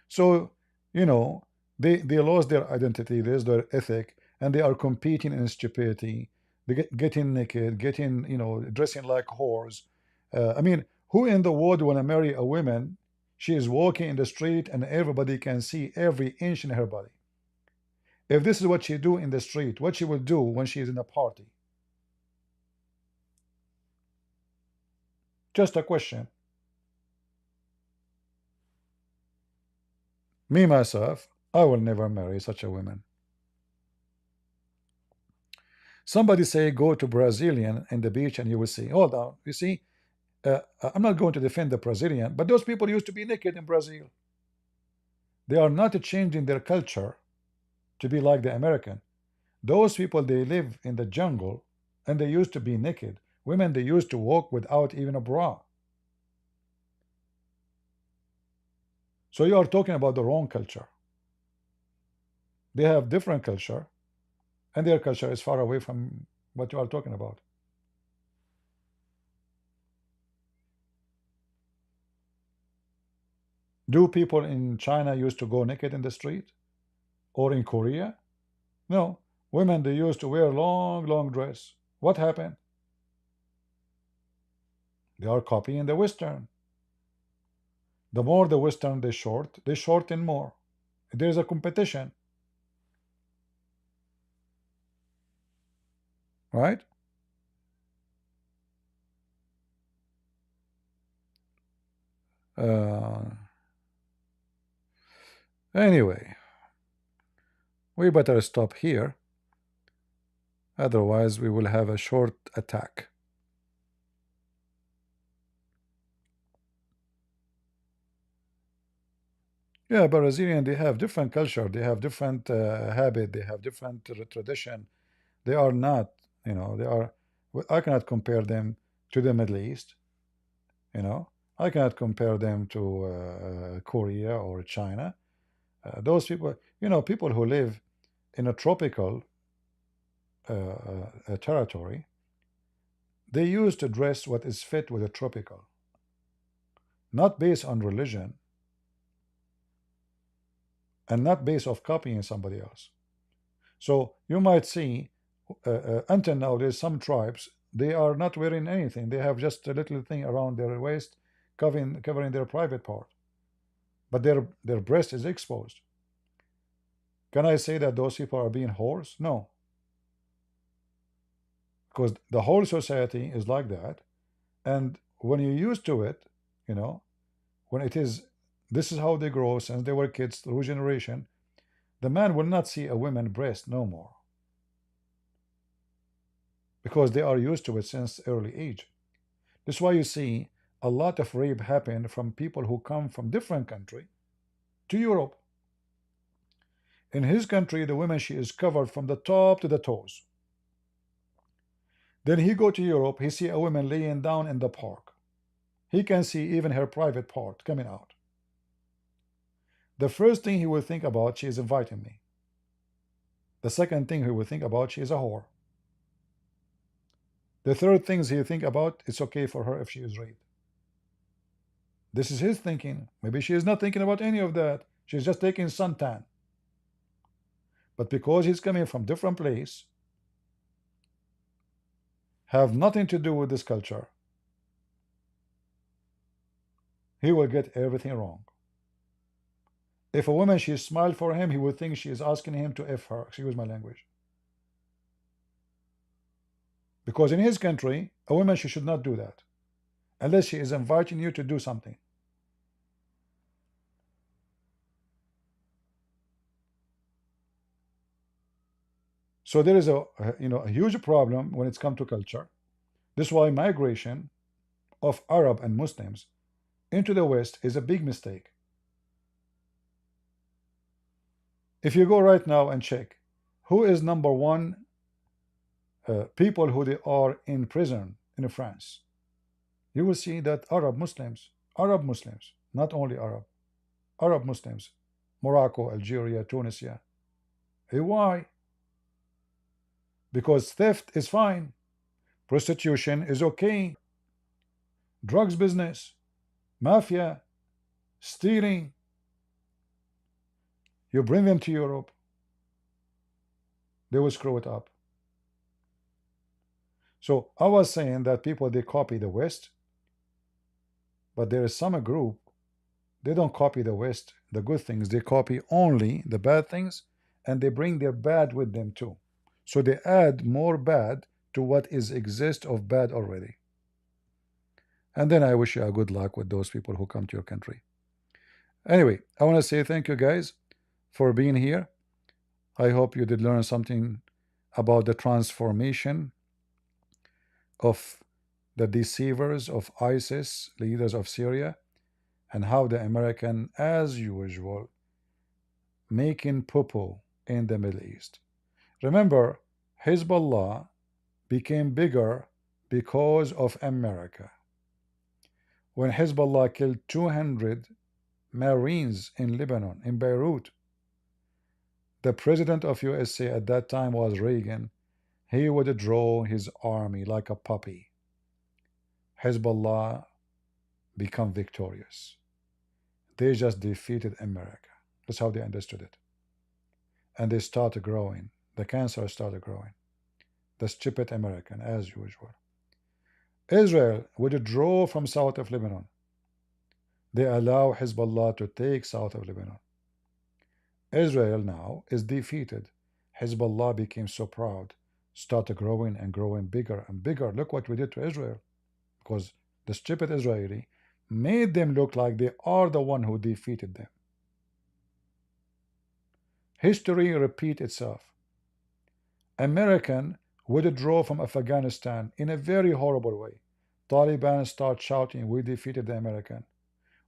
So, you know, they lost their identity, there's their ethic, and they are competing in stupidity. They getting naked, getting, you know, dressing like whores. I mean, who in the world want to marry a woman? She is walking in the street and everybody can see every inch in her body. If this is what she do in the street, what she will do when she is in a party? Just a question. Me, myself, I will never marry such a woman. Somebody say go to Brazilian in the beach and you will see. Hold on, you see, I'm not going to defend the Brazilian, but those people used to be naked in Brazil. They are not changing their culture to be like the American. Those people, they live in the jungle and they used to be naked. Women, they used to walk without even a bra. So you are talking about the wrong culture. They have different culture, and their culture is far away from what you are talking about. Do people in China used to go naked in the street? Or in Korea? No. Women, they used to wear long dress. What happened? They are copying the Western. The more the Western they shorten more. There's a competition. Right? Anyway, we better stop here. Otherwise, we will have a short attack. Yeah, Brazilian, they have different culture, they have different habit, they have different tradition. They are not, you know, they are, I cannot compare them to the Middle East, you know. I cannot compare them to Korea or China. Those people, you know, people who live in a tropical territory, they used to dress what is fit with a tropical, not based on religion, and not based off copying somebody else. So you might see until now there's some tribes, they are not wearing anything. They have just a little thing around their waist covering their private part, but their breast is exposed. Can I say that those people are being whores? No, because the whole society is like that. And when you're used to it, you know, when it is, this is how they grow since they were kids through generation, the man will not see a woman breast no more, because they are used to it since early age. That's why you see a lot of rape happen from people who come from different country to Europe. In his country, the woman, she is covered from the top to the toes. Then he go to Europe, he see a woman laying down in the park. He can see even her private part coming out. The first thing he will think about, she is inviting me. The second thing he will think about, she is a whore. The third things he think about, it's okay for her if she is raped. This is his thinking. Maybe she is not thinking about any of that. She's just taking suntan. But because he's coming from different place, have nothing to do with this culture, he will get everything wrong. If a woman, she smiled for him, he would think she is asking him to F her. Excuse my language. Because in his country, a woman, she should not do that. Unless she is inviting you to do something. So there is a huge problem when it's come to culture. This is why migration of Arab and Muslims into the West is a big mistake. If you go right now and check who is number one people who they are in prison in France, you will see that Arab Muslims, not only Arab Muslims, Morocco, Algeria, Tunisia. Why? Because theft is fine, prostitution is okay, drugs business, mafia, stealing. You bring them to Europe, they will screw it up. So I was saying that people, they copy the West, but there is some group, they don't copy the West, the good things, they copy only the bad things, and they bring their bad with them too. So they add more bad to what is exist of bad already. And then I wish you a good luck with those people who come to your country. Anyway, I want to say thank you guys for being here. I hope you did learn something about the transformation of the deceivers of ISIS, leaders of Syria, and how the American, as usual, making poo-poo in the Middle East. Remember, Hezbollah became bigger because of America. When Hezbollah killed 200 Marines in Lebanon, in Beirut, the president of USA at that time was Reagan. He would draw his army like a puppy. Hezbollah become victorious. They just defeated America. That's how they understood it. And they started growing. The cancer started growing. The stupid American, as usual. Israel withdraw from south of Lebanon. They allow Hezbollah to take south of Lebanon. Israel now is defeated. Hezbollah became so proud, started growing and growing bigger and bigger. Look what we did to Israel. Because the stupid Israeli made them look like they are the one who defeated them. History repeats itself. American withdraw from Afghanistan in a very horrible way. Taliban start shouting, we defeated the American.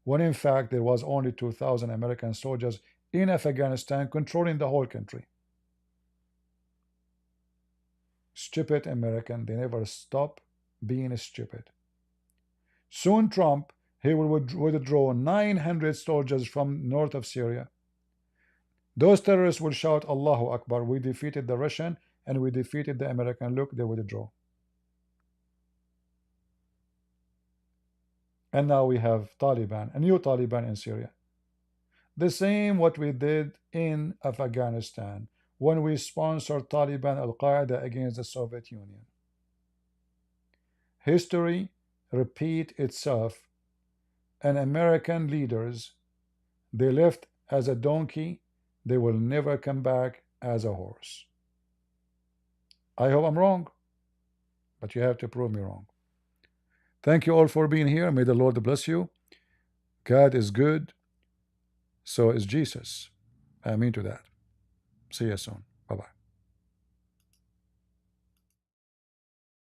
When in fact there was only 2,000 American soldiers in Afghanistan controlling the whole country. Stupid American, they never stop being stupid. Soon Trump, he will withdraw 900 soldiers from north of Syria. Those terrorists will shout, Allahu Akbar, we defeated the Russian and we defeated the American. Look, they withdraw. And now we have Taliban, a new Taliban in Syria. The same what we did in Afghanistan when we sponsored Taliban, Al-Qaeda against the Soviet Union. History repeat itself, and American leaders, they left as a donkey, they will never come back as a horse. I hope I'm wrong, but you have to prove me wrong. Thank you all for being here. May the Lord bless you. God is good. So is Jesus. I mean to that. See you soon. Bye-bye.